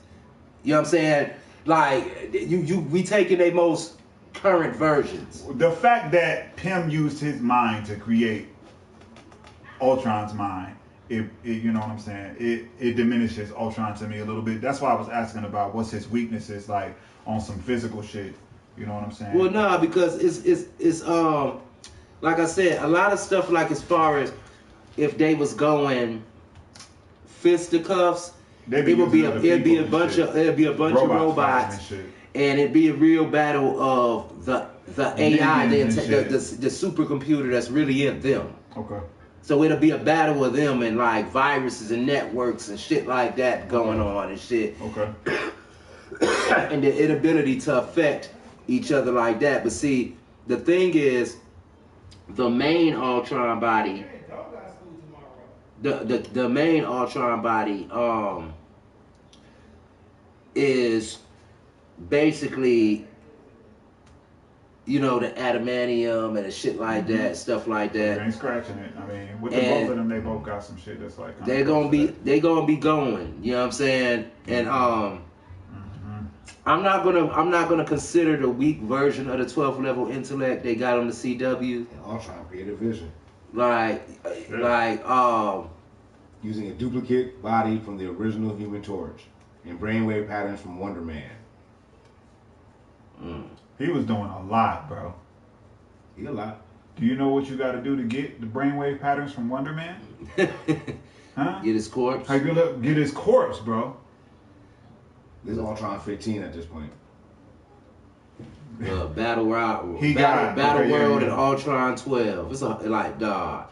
S1: You know what I'm saying? Like we taking their most current versions.
S3: The fact that Pym used his mind to create Ultron's mind, it you know what I'm saying? It diminishes Ultron to me a little bit. That's why I was asking about what's his weaknesses like on some physical shit. You know what I'm saying?
S1: Well, no, because it's like I said, a lot of stuff like as far as if they was going fisticuffs, it'd be a bunch of robots and it'd be a real battle of the AI, the supercomputer that's really in them.
S3: Okay.
S1: So it'll be a battle of them and like viruses and networks and shit like that going on and shit.
S3: Okay.
S1: And the inability to affect each other like that. But see, the thing is, the main Ultron body, the main Ultron body, is basically, you know, the adamantium and the shit like that, stuff like that.
S3: They ain't scratching it. I mean, with the both of them, they both got some shit that's like.
S1: They gonna be going. You know what I'm saying? And I'm not gonna consider the weak version of the 12th level intellect they got on the CW.
S2: Ultron creative vision. Using a duplicate body from the original Human Torch and brainwave patterns from Wonder Man.
S3: He was doing a lot, bro.
S2: He a lot.
S3: Do you know what you got to do to get the brainwave patterns from Wonder Man? Huh?
S1: Get his corpse.
S3: How you gonna get his corpse, bro?
S2: This is Ultron 15 at this point.
S1: Battle World and Ultron 12. It's like, dog,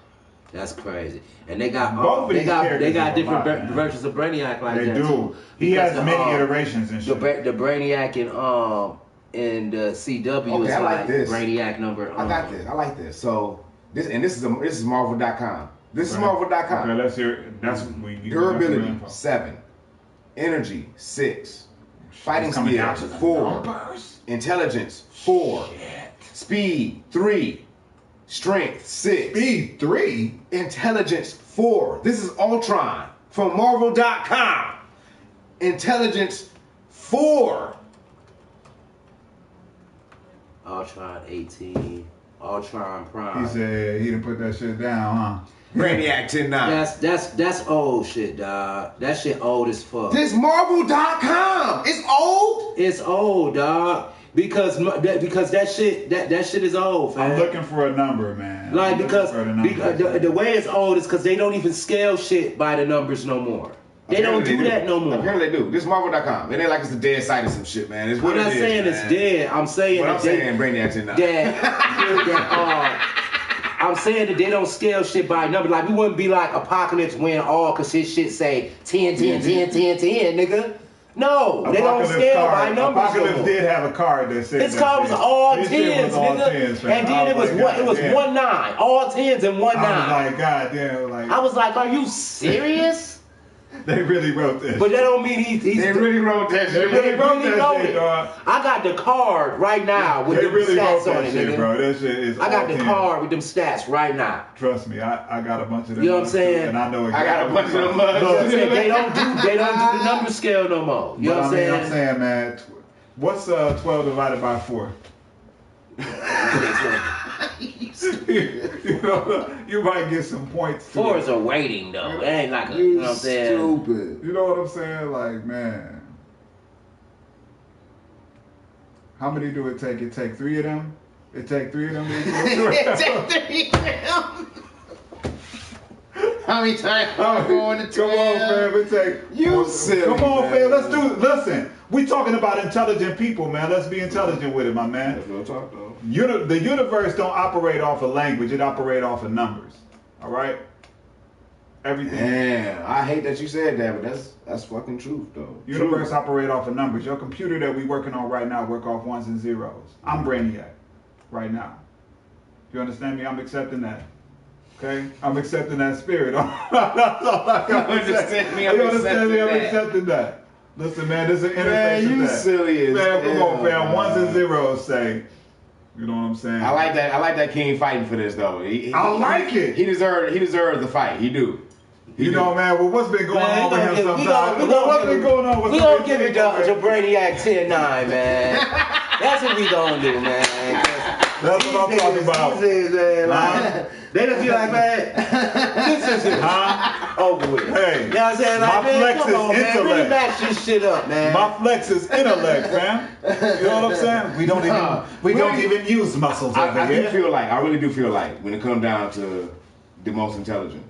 S1: that's crazy. And they got they got different versions of Brainiac like
S3: they
S1: that
S3: do.
S1: too.
S3: He has many iterations and shit.
S1: The Brainiac in the CW is like this. Brainiac number.
S2: I got this. I like this. So this is Marvel.com. This is Marvel.com.
S3: Okay, let's hear it. That's we
S2: durability 7, energy 6, fighting skills 4, intelligence 4, speed 3, strength 6.
S3: Speed 3,
S2: intelligence 4. This is Ultron from Marvel.com. Intelligence 4.
S1: Ultron 18, Ultron Prime.
S3: He said he didn't put that shit down, huh?
S2: Brainiac 10-9.
S1: That's old shit, dog. That shit old as fuck.
S2: This Marvel.com. It's old.
S1: It's old, dog. Because that shit is old, fam.
S3: I'm looking for a number, man.
S1: Like because the way it's old is because they don't even scale shit by the numbers no more. They don't do that no more.
S2: Apparently they do. This is Marvel.com. It ain't like it's a dead site or some shit, man. It's what
S1: I'm not saying it's dead. I'm saying
S2: Brainiac
S1: 10-9. I'm saying that they don't scale shit by number. Like, we wouldn't be like Apocalypse win all because his shit say 10, 10, 10, 10, 10, nigga. No, they don't scale by numbers.
S3: Apocalypse did have a card that said
S1: his card was all 10s, nigga. And then it was 1-9. All 10s and 1-9.
S3: I was like, God damn.
S1: I was like, are you serious?
S3: They really wrote this.
S1: But that don't mean he's
S2: They really wrote that shit.
S3: They really wrote that shit, dog.
S1: I got the card right now with them stats on it, nigga.
S3: Bro. That shit is
S1: I got the card with them stats right now.
S3: Trust me, I got a bunch of them.
S1: You know what I'm saying?
S3: And I know exactly.
S2: I got a bunch of them.
S1: They don't do the number scale no more. You know what I'm saying?
S3: I'm saying, man, what's 12 divided by 4? You might get some points.
S1: 4 is a rating though. It ain't like you know what I'm saying?
S2: Stupid.
S3: You know what I'm saying? Like, man. How many do it take? It take 3 of them? It take 3 of them?
S2: It take 3 of them. How many times I'm going to 12?
S3: Come on, fam. It take...
S2: You silly,
S3: come on,
S2: man.
S3: fam. Listen. We talking about intelligent people, man. Let's be intelligent with it, my man.
S2: That's real talk, though.
S3: The universe don't operate off of language. It operates off of numbers. All right? Everything.
S2: Man, I hate that you said that, but that's fucking truth, though.
S3: Universe operate off of numbers. Your computer that we working on right now work off 1s and 0s. I'm Brainiac right now. You understand me? I'm accepting that. Okay? I'm accepting that spirit. That's all I got to say. You understand me? I'm accepting that. Listen, man, there's an interface.
S2: Man, you silly as
S3: man, come on, fam. 1s and 0s say. You know what I'm saying?
S2: I like that King fighting for this though.
S3: I like it.
S2: He deserves the fight. He do.
S3: You know, man, well, what's been going on with him sometimes? What's been going on with him?
S1: We gonna give it to Brainiac 10-9, man. That's what we gonna do, man.
S3: That's what I'm talking about.
S1: They just be like, man, this is over with.
S3: Hey,
S1: you know what I'm saying? Like,
S3: my
S1: man,
S3: flex
S1: come
S3: is
S1: on, man.
S3: intellect.
S1: Really match this shit up, man.
S3: My flex is intellect, man. You know what I'm saying? We don't even use muscles over
S2: I
S3: here.
S2: I really do feel like when it comes down to the most intelligent,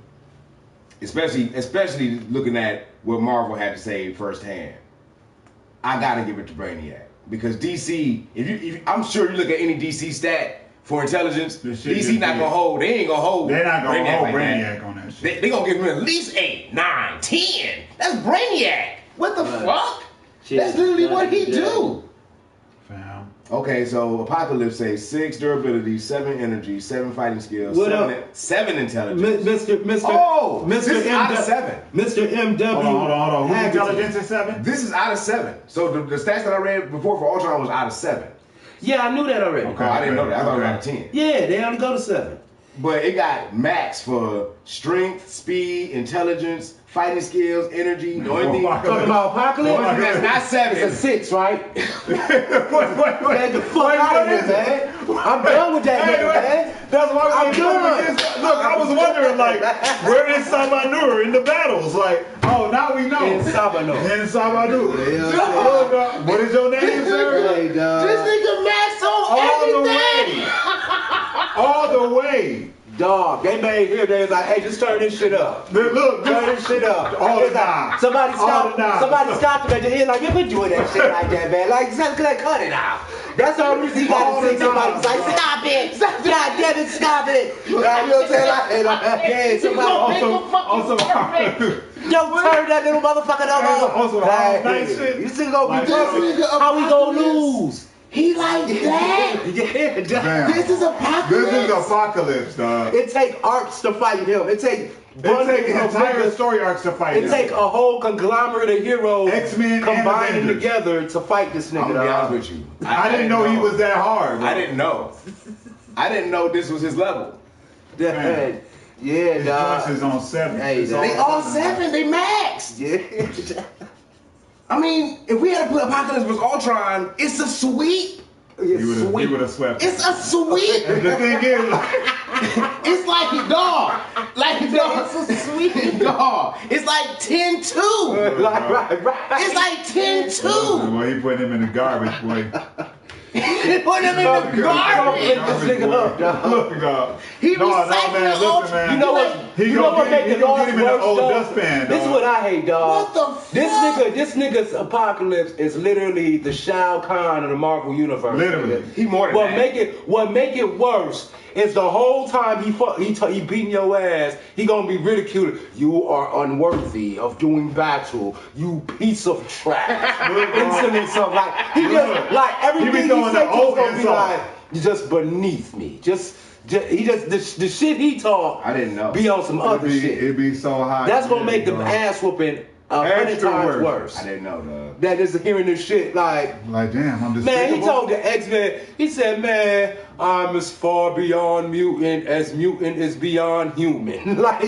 S2: especially looking at what Marvel had to say firsthand, I gotta give it to Brainiac because DC. If I'm sure you look at any DC stat for intelligence, DC not gonna hold. They ain't gonna hold.
S3: They're not gonna hold
S2: Brainiac
S3: on that shit.
S2: They gonna give him at least 8, 9, 10. That's Brainiac. What the fuck? That's literally what he do.
S3: Fam.
S2: Okay, so Apocalypse says 6 durability, 7 energy, 7 fighting skills, 7 intelligence.
S1: Mr.
S2: This is out of 7.
S1: Mr. MW.
S3: Hold on. Who's intelligence is 7?
S2: This is out of 7. So the stats that I read before for Ultron was out of 7.
S1: Yeah, I knew that already.
S2: Okay, I didn't know that. I thought it was out of 10.
S1: Yeah, they only go to 7.
S2: But it got max for strength, speed, intelligence, fighting skills, energy. The only thing
S1: talking about Apocalypse?
S2: That's not 7.
S1: It's a 6, right?
S3: Wait.
S1: Man, the fuck out of here, man. I'm done with that nigga, man.
S3: That's why
S1: I'm done.
S3: Look, I was wondering, like, where is Sabanur in the battles? Like, oh, now we know.
S1: In Sabanur.
S3: What is your name, sir?
S1: Hey,
S2: this nigga Max so
S3: All the way.
S1: Dog, they made here. They was like, hey, just turn this shit up.
S3: Look,
S1: turn this shit up.
S3: All the time.
S1: Somebody stopped him at the end, like, you've been doing that shit like that, man. Like, cut it out. That's the only reason he got to say somebody's like, stop it. God damn it, stop it. You know what I'm saying? Like, yeah, somebody
S3: also,
S1: don't turn that little motherfucker no more.
S3: Also,
S1: this nigga gonna be tough. How we gonna lose?
S4: He like that?
S1: Yeah,
S4: this is apocalypse.
S3: This is apocalypse, dog.
S1: It take arcs to fight him. It take
S3: entire story arcs to fight him.
S1: It take a whole conglomerate of heroes
S3: X-Men
S1: combining together to fight this nigga.
S2: I'm gonna be honest with you.
S3: I didn't know he was that hard. Bro.
S2: I didn't know. I didn't know this was his level.
S1: Yeah,
S3: his
S1: dog.
S3: joints is on 7.
S1: Hey,
S4: they all 7. They maxed.
S1: Yeah.
S4: I mean, if we had to put Apocalypse vs. Ultron, it's a sweep.
S3: He would have swept.
S4: It's a sweep.
S3: The thing is,
S4: it's like a dog. It's a sweep dog. It's like 10-2.
S1: Right.
S4: It's like 10-2.
S3: Well, he put him in the garbage, boy.
S4: He put him in the garbage.
S1: This nigga up, dog.
S3: Look, dog.
S4: He
S3: man,
S4: recycling
S3: listen, man.
S1: You know what?
S3: He
S1: You know what make the loss
S3: get him in an
S1: worse,
S3: old
S1: dog?
S3: dustpan,
S1: This is
S3: dog.
S1: what I hate, dog.
S4: What the fuck?
S1: This nigga's apocalypse is literally the Shao Kahn of the Marvel universe.
S3: Literally.
S2: He more than that.
S1: What make it worse is the whole time he beating your ass, he gonna be ridiculed. You are unworthy of doing battle, you piece of trash. Insolence of like he just like everything he say to gonna be like just beneath me. The shit he talk.
S2: I didn't know.
S1: Be on some other shit.
S3: It'd be so hot.
S1: That's gonna make the ass whooping 100 times worse.
S2: I didn't know, dog.
S1: That is hearing this shit like
S3: damn, I'm just
S1: man, he told the X-Men, he said, man, I'm as far beyond mutant as mutant is beyond human. Like,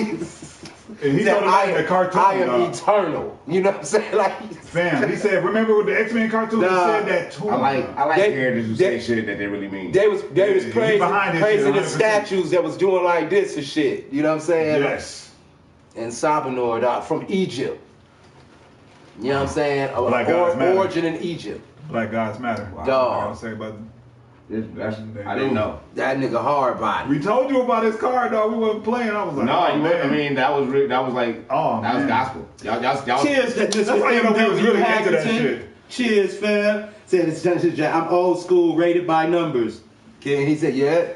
S3: and he told him in the cartoon.
S1: I am eternal. You know what I'm saying? Like,
S3: fam, he said, remember with the X-Men cartoon, he said that too.
S2: I like characters who say shit that they really mean.
S1: They was praising the statues that was doing like this and shit. You know what I'm saying?
S3: Yes.
S1: And Sabanor from Egypt. You know what I'm saying? Origin in Egypt.
S3: Black Gods Matter.
S1: Dog.
S3: I gotta say about
S2: I didn't know.
S1: That nigga hard body.
S3: We told you about his car, dog. We wasn't playing. I was like,
S2: I mean, that was like,
S3: oh,
S2: that was gospel. Y'all.
S1: Cheers,
S3: that's why you know we was really into that shit.
S1: Cheers, fam. Said it's I'm old school, rated by numbers. Okay, he said, yeah.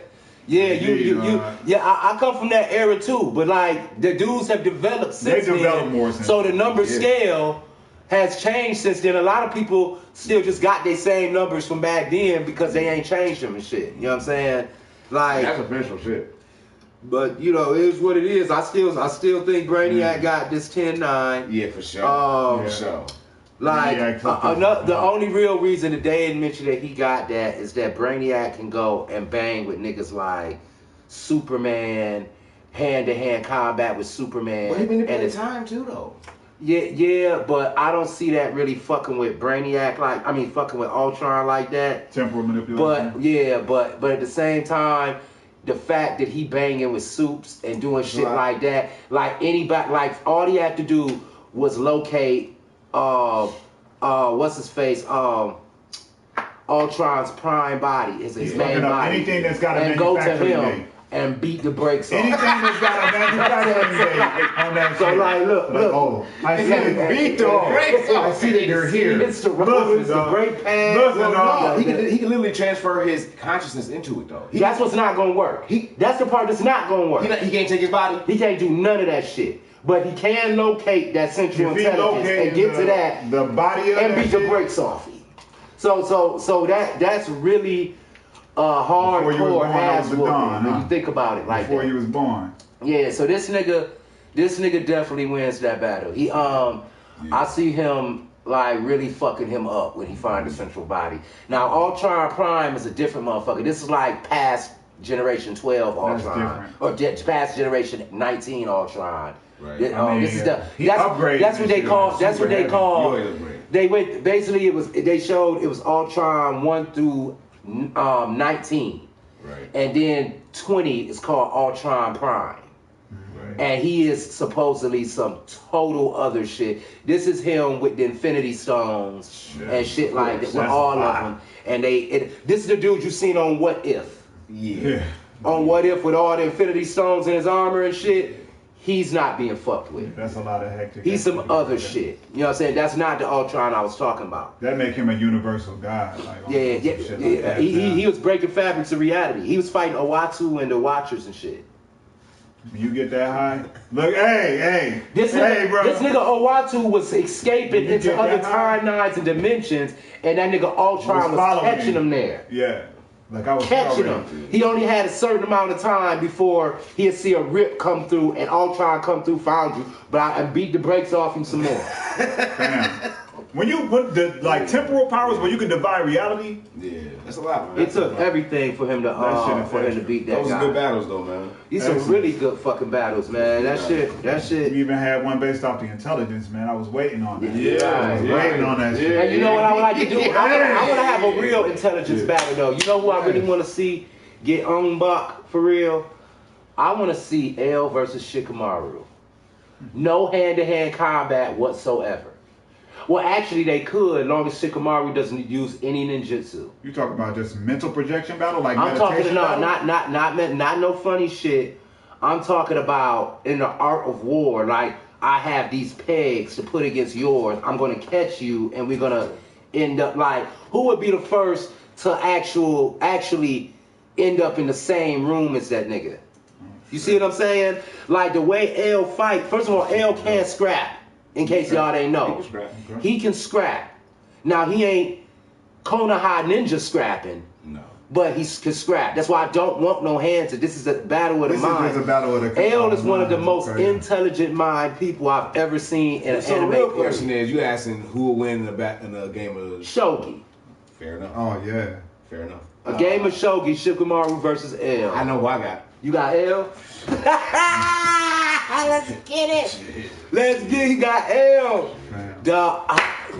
S1: I come from that era too, but like the dudes have developed since then.
S3: They developed more since
S1: so the number scale has changed since then. A lot of people still just got their same numbers from back then because they ain't changed them and shit. You know what I'm saying? Like
S2: that's official shit.
S1: But you know, it is what it is. I still think Brainiac got this 10-9.
S2: Yeah, for sure.
S1: For sure. Like the only real reason that they didn't mention that he got that is that Brainiac can go and bang with niggas like Superman, hand-to-hand combat with Superman.
S4: But he manipulated time too, though.
S1: Yeah, but I don't see that really fucking with Brainiac fucking with Ultron like that.
S3: Temporal manipulation.
S1: But at the same time, the fact that he banging with Supes and doing shit like that, like anybody, like all he had to do was locate, what's his face, Ultron's prime body, his main body,
S3: anything that's got a
S1: and go to
S3: manufacturing
S1: him.
S3: date.
S1: And beat the brakes off.
S3: Anything that's got a manufacturing date on that
S1: so
S3: shit.
S1: like, look.
S3: I see that
S1: beat the brakes off.
S3: I see that they're here.
S1: It's the brake pad.
S2: He can literally transfer his consciousness into it though.
S1: That's what's not gonna work. That's the part that's not gonna work.
S2: He can't take his body.
S1: He can't do none of that shit. But he can locate that central intelligence and get to that
S3: the body of
S1: and beat the brakes off. So that's really hardcore ass whooping when you think about it like
S3: before
S1: that.
S3: he was born.
S1: Yeah, so this nigga definitely wins that battle. I see him like really fucking him up when he finds the central body. Now Ultron Prime is a different motherfucker. This is like past generation 12 Ultron or past generation 19 Ultron.
S2: Right.
S1: This is that's what they call. They went basically they showed it was Ultron 1 through 19.
S2: Right.
S1: And then 20 is called Ultron Prime.
S3: Right.
S1: And he is supposedly some total other shit. This is him with the Infinity Stones and shit like that, with all of them. And this is the dude you seen on What If.
S2: Yeah.
S1: On What If with all the Infinity Stones in his armor and shit. He's not being fucked with.
S3: That's a lot of hectic.
S1: He's some other shit. You know what I'm saying? That's not the Ultron I was talking about.
S3: That make him a universal god. Like,
S1: Yeah. He was breaking fabrics of reality. He was fighting Owatu and the Watchers and shit.
S3: You get that high? Look, hey, bro.
S1: This nigga Owatu was escaping into other timelines and dimensions, and that nigga Ultron was catching him there.
S3: Yeah. Like I was
S1: catching him. He only had a certain amount of time before he'd see a rip come through and Ultron come through, found you. But I beat the brakes off him some more.
S3: Damn. When you put the temporal powers where you can divide reality,
S2: that's a lot. Man.
S1: It took everything for him to beat that guy.
S2: Those were good battles though, man.
S1: These some really good fucking battles, man. That shit.
S3: We even had one based off the intelligence, man. I was waiting on that.
S2: Waiting
S3: on that shit.
S1: And you know what I would like to do? I want to have a real intelligence battle though. You know who I really want to see get on buck for real? I want to see L versus Shikamaru. No hand-to-hand combat whatsoever. Well, actually, they could, as long as Shikamaru doesn't use any ninjutsu.
S3: You talking about just mental projection battle, like
S1: I'm
S3: meditation
S1: talking
S3: battle?
S1: not no funny shit. I'm talking about in the art of war. Like I have these pegs to put against yours. I'm gonna catch you, and we're gonna end up like who would be the first to actually end up in the same room as that nigga? You see what I'm saying? Like the way L fight. First of all, L can't scrap. In case y'all didn't know, he can scrap. Now he ain't Konoha ninja scrapping, but he can scrap. That's why I don't want no hands. This is a battle of the mind.
S3: This is a battle of the
S1: L is one of the most intelligent mind people I've ever seen in an anime.
S2: The real question is, you asking who will win in a game of
S1: shogi?
S2: Fair enough.
S3: Oh yeah,
S2: fair enough.
S1: A game of shogi, Shikamaru versus L.
S2: I know who I got.
S1: You got L? Let's get it. You got L.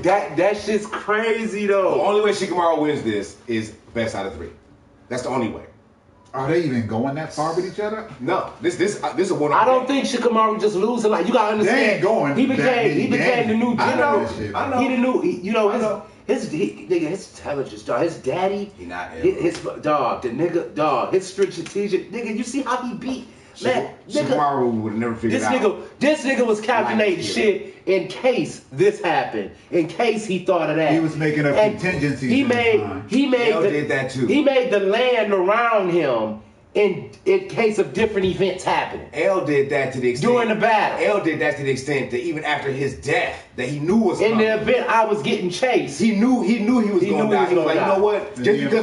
S1: That shit's crazy though.
S2: The only way Shikamaru wins this is best out of 3. That's the only way.
S3: Are they even going that far with each other?
S2: No. This is a one.
S1: I don't think Shikamaru just losing. Like you gotta understand.
S3: They ain't going.
S1: He became the new general.
S2: I know.
S1: He the new. His intelligence, dog. His daddy.
S2: He not
S1: his dog. The nigga, dog. His strategic nigga. You see how he beat. Man,
S2: Shikamaru would have never figured out.
S1: This nigga was calculating shit in case this happened. In case he thought of that.
S3: He was making a contingency.
S1: He made
S2: did that too.
S1: He made the land around him in case of different events happening.
S2: L did that to the extent
S1: during the battle.
S2: L did that to the extent that even after his death, that he knew was
S1: in
S2: coming.
S1: the event I was getting chased.
S2: He knew he was going to die. He was like, you know what?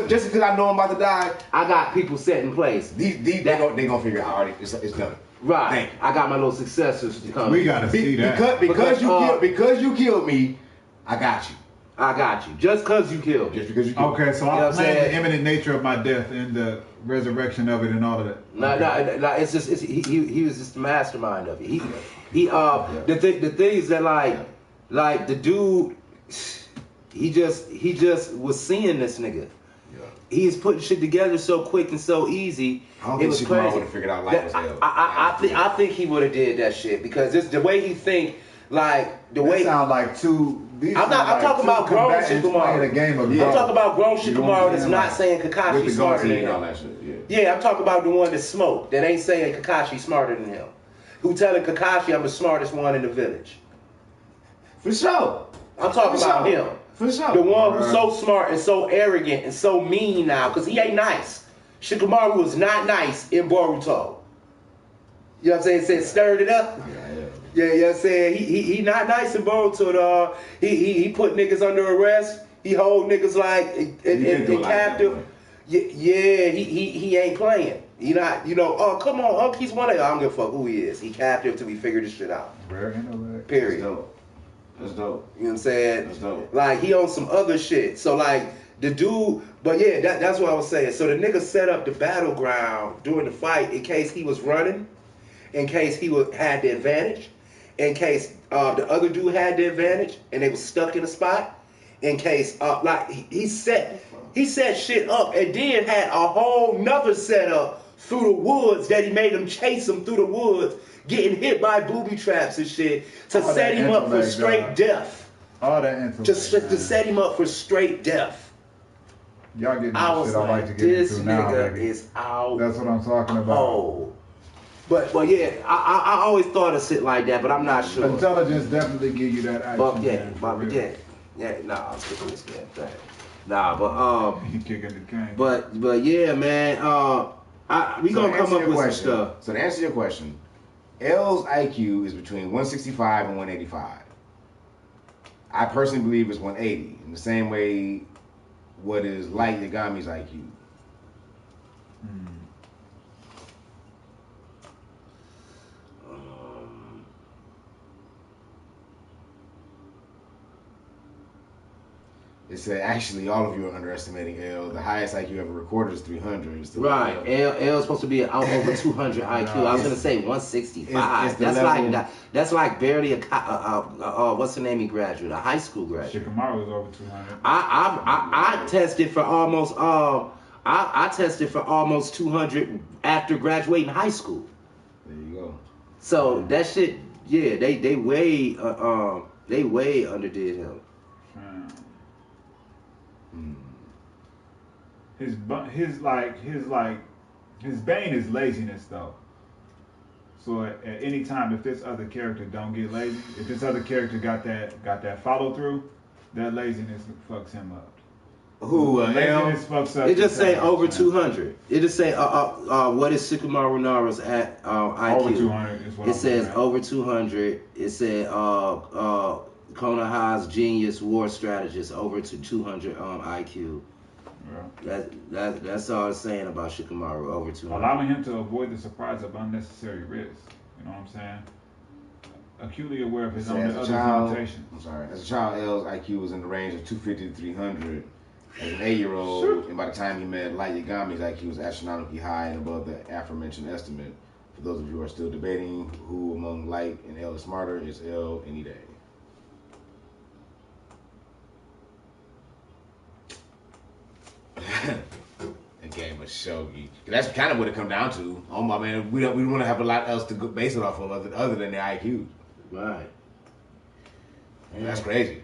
S2: Just because I know I'm about to die,
S1: I got people set in place.
S2: They gonna figure it out. Already, it's done.
S1: Right. I got my little successors to come.
S3: We gotta see that
S2: because you killed me. I got you.
S1: I got you. Just because you killed me.
S2: Just because you killed me.
S3: Okay, so I planned the imminent nature of my death and the resurrection of it and all of that.
S1: No, it's just he was just the mastermind of it. The thing is that like the dude, he just was seeing this nigga. Yeah. He's putting shit together so quick and so easy.
S2: I don't think Shikamaru would have figured out life was hell.
S1: I think he would have did that shit because it's the way he think. Like the way
S3: sound like two.
S1: I'm talking about grown Shikamaru. I'm talking about grown Shikamaru that's not saying Kakashi smarter than him. Yeah, I'm talking about the one that smoked, that ain't saying Kakashi smarter than him. Who telling Kakashi I'm the smartest one in the village.
S2: For sure.
S1: I'm talking about him.
S2: For sure.
S1: The one who's so smart and so arrogant and so mean now, because he ain't nice. Shikamaru was not nice in Boruto. You know what I'm saying? Said stirred it up. Yeah, you know what I'm saying? He not nice in Boruto, dog. He put niggas under arrest. He hold niggas like in captive. Yeah, he ain't playing. He not, oh, come on, Unc, he's one of y'all. I don't give a fuck who he is. He captive till we figure this shit out. Period.
S2: That's dope.
S1: You know what I'm saying?
S2: That's dope.
S1: Like, he on some other shit. So, like, the dude, but yeah, that's what I was saying. So the nigga set up the battleground during the fight in case he was running, in case he had the advantage, in case the other dude had the advantage and they was stuck in a spot, in case, like, he set shit up and then had a whole nother setup through the woods that he made them chase him through the woods getting hit by booby traps and shit to
S3: All
S1: set
S3: that
S1: him up for
S3: intellect,
S1: straight
S3: dog.
S1: death.
S3: All that intellect.
S1: To set him up for straight death.
S3: Y'all getting
S1: I
S3: the
S1: was
S3: shit I like
S1: like,
S3: to get
S1: this
S3: into now,
S1: nigga
S3: baby.
S1: is out.
S3: That's what I'm talking about.
S1: Oh. But yeah, I always thought of shit like that, but I'm not sure.
S3: Intelligence definitely give you that action.
S1: But yeah,
S3: man, for
S1: but
S3: real.
S1: yeah, nah, I'm kicking this damn thing. Nah, but
S3: He kicking the cane.
S1: but yeah, man, we
S2: So
S1: gonna
S2: to
S1: come
S2: answer
S1: up
S2: your
S1: with
S2: question-
S1: some stuff.
S2: So to answer your question, L's IQ is between 165 and 185. I personally believe it's 180. In the same way, what is Light Yagami's IQ? It said actually all of you are underestimating L. The highest IQ ever recorded is 300. It's the
S1: Right, L is supposed to be out over 200 IQ. I was gonna say 165.
S2: It's the
S1: That's
S2: level-
S1: like that's like barely what's the name he graduate? A high school graduate.
S3: Shikamaru was over 200.
S1: I tested for almost I tested for almost 200 after graduating high school.
S2: There you go.
S1: So that shit, yeah, they way underdid him.
S3: His bane is laziness though. So at any time, if this other character don't get lazy, if this other character got that follow through, that laziness fucks him up.
S2: Who?
S3: Laziness fucks up.
S1: It just say
S3: intelligence,
S1: over
S3: man.
S1: 200. It just say what is Shikamaru Nara's at IQ?
S3: Over 200 is what
S1: It
S3: I'm
S1: says
S3: looking at.
S1: over 200. It said Konoha's genius war strategist over to 200 IQ.
S3: Yeah.
S1: That's all it's saying about Shikamaru over 200.
S3: Allowing him to avoid the surprise of unnecessary risk. You know what I'm saying? Acutely aware of his own
S2: As a
S3: other
S2: child,
S3: limitations.
S2: I'm sorry. As a child, L's IQ was in the range of 250 to 300. As an 8-year-old, and by the time he met Light Yagami's IQ was astronomically high and above the aforementioned estimate. For those of you who are still debating who among Light and L is smarter, it's L any day. The game of shogi. That's kind of what it come down to. Oh my man, we don't want to have a lot else to base it off of other than the IQ.
S1: Right.
S2: That's crazy.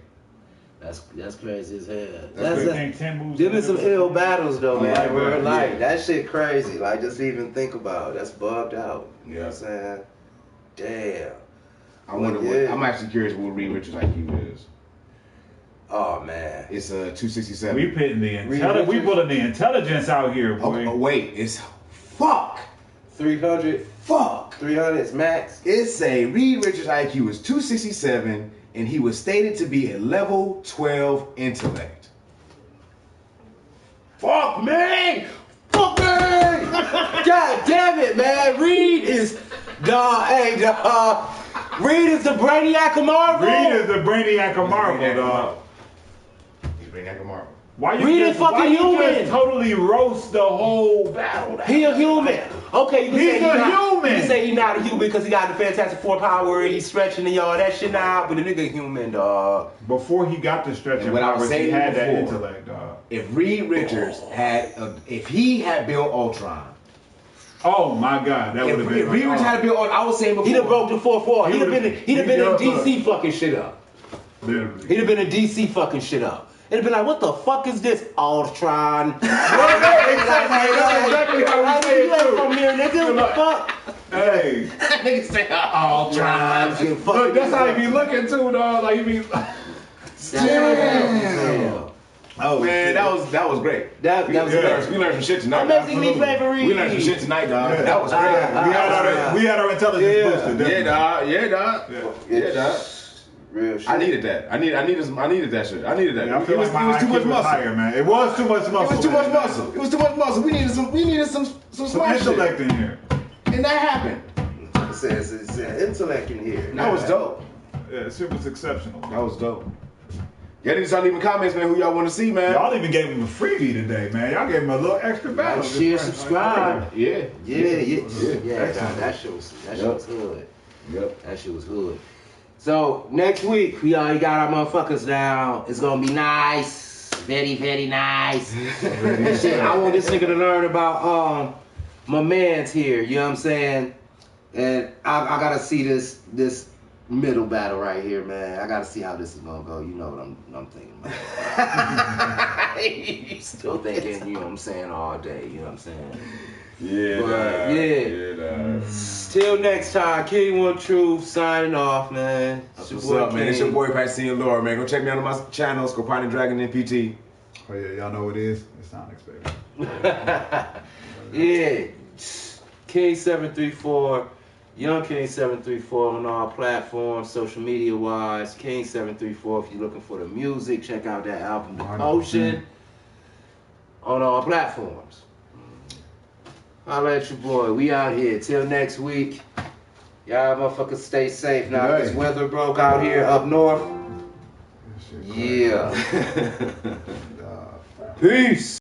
S1: That's crazy as hell.
S2: That's
S3: Ain't 10 moves.
S1: Them is some ill battles though, man.
S3: Right,
S1: Where
S3: right,
S1: like
S3: yeah.
S1: that shit crazy. Like just even think about it. That's bugged out. You know
S2: Yeah.
S1: what I'm saying? Damn.
S2: I wonder
S1: Yeah.
S2: what. I'm actually curious what Reed Richards' IQ is.
S1: Oh man.
S2: It's a 267.
S3: We putting we putting the intelligence out here, boy.
S2: Oh, wait, it's fuck.
S1: 300.
S2: Fuck.
S1: 300 is max.
S2: It's a Reed Richards' IQ is 267, and he was stated to be a level 12 intellect.
S1: Fuck me! Fuck me! God damn it, man. Reed is Reed is the Brainiac of Marvel.
S3: Reed is the Brainiac of Marvel, dog.
S2: He's Brainiac of Marvel.
S3: Why you
S1: Reed is fucking
S3: why you
S1: human.
S3: just totally roast the whole battle?
S1: He a human. Okay, you can
S3: He's
S1: say
S3: a human.
S1: You can say he's not a human because he got the Fantastic Four power and he's stretching and all that shit now. But the nigga human, dog.
S3: Before he got the stretching
S2: And what I was
S3: powers, he
S2: saying
S3: had that
S2: before,
S3: intellect, dog.
S2: If Reed Richards if he had built Ultron,
S3: Oh my God, that would have been.
S2: if Reed Richards had built Ultron, I was saying before.
S1: He'd have broke the 4-4. He'd have been in DC fucking shit up.
S3: Literally.
S1: He'd have been in DC fucking shit up. It'd be like, what the fuck is this? Ultron.
S3: Exactly how we say
S1: You
S3: it
S1: ain't
S3: too.
S1: from here, nigga. What the fuck?
S3: Hey,
S2: Niggas say Ultron.
S3: look, that's how he be looking too, dog. Like he be.
S1: Damn.
S3: Oh
S2: Man, that was great.
S1: That was
S2: We learned some shit tonight.
S1: I'm basically
S2: Absolutely.
S1: favorite Reed.
S2: We learned some shit tonight, dog.
S3: Yeah.
S2: That was great.
S3: we had our intelligence
S1: Yeah.
S3: boosted.
S2: Yeah,
S3: definitely.
S2: dog. Yeah, dog.
S3: Yeah.
S2: Yeah, dog.
S1: Real shit.
S2: I needed that. I needed that shit. I needed that.
S3: Yeah, I feel
S2: it was,
S3: like my
S2: it was too
S3: IQ
S2: much
S3: was
S2: muscle.
S3: higher, man. It was too much muscle.
S2: It was too much
S3: man.
S2: muscle. It was too much muscle. We needed some
S3: Some
S2: smart
S3: intellect
S2: shit.
S3: in here.
S2: And that happened.
S1: It says intellect in here.
S2: That was dope.
S3: Yeah, shit was exceptional.
S2: That was dope. Y'all need to start leaving comments, man, who y'all want to see, man.
S3: Y'all even gave him a freebie today, man. Y'all gave him a little extra battle.
S1: Like, share, subscribe.
S2: Yeah.
S1: Yeah.
S3: Excellent.
S1: That shit was hood.
S2: Yep.
S1: That shit was hood. So next week we already got our motherfuckers down. It's gonna be nice, very very nice. Shit, I want this nigga to learn about my man's here. You know what I'm saying? And I gotta see this middle battle right here, man. I gotta see how this is gonna go. You know what I'm thinking about. You still thinking, you know what I'm saying, all day. You know what I'm saying?
S2: Yeah,
S1: but, yeah. Till next time, King One Truth signing off, man.
S2: What's up, man? It's your boy Patsy and Laura, man. Go check me out on my channel, Scorpion Dragon NPT.
S3: Oh yeah, y'all know what it is. It's sound expected.
S1: Yeah, King 734, Young King 734 on all platforms, social media wise. King 734. If you're looking for the music, check out that album, The Potion, on all platforms. Holla at your boy. We out here. Till next week. Y'all motherfuckers stay safe. Now this weather broke out here up north. Yeah.
S2: Peace.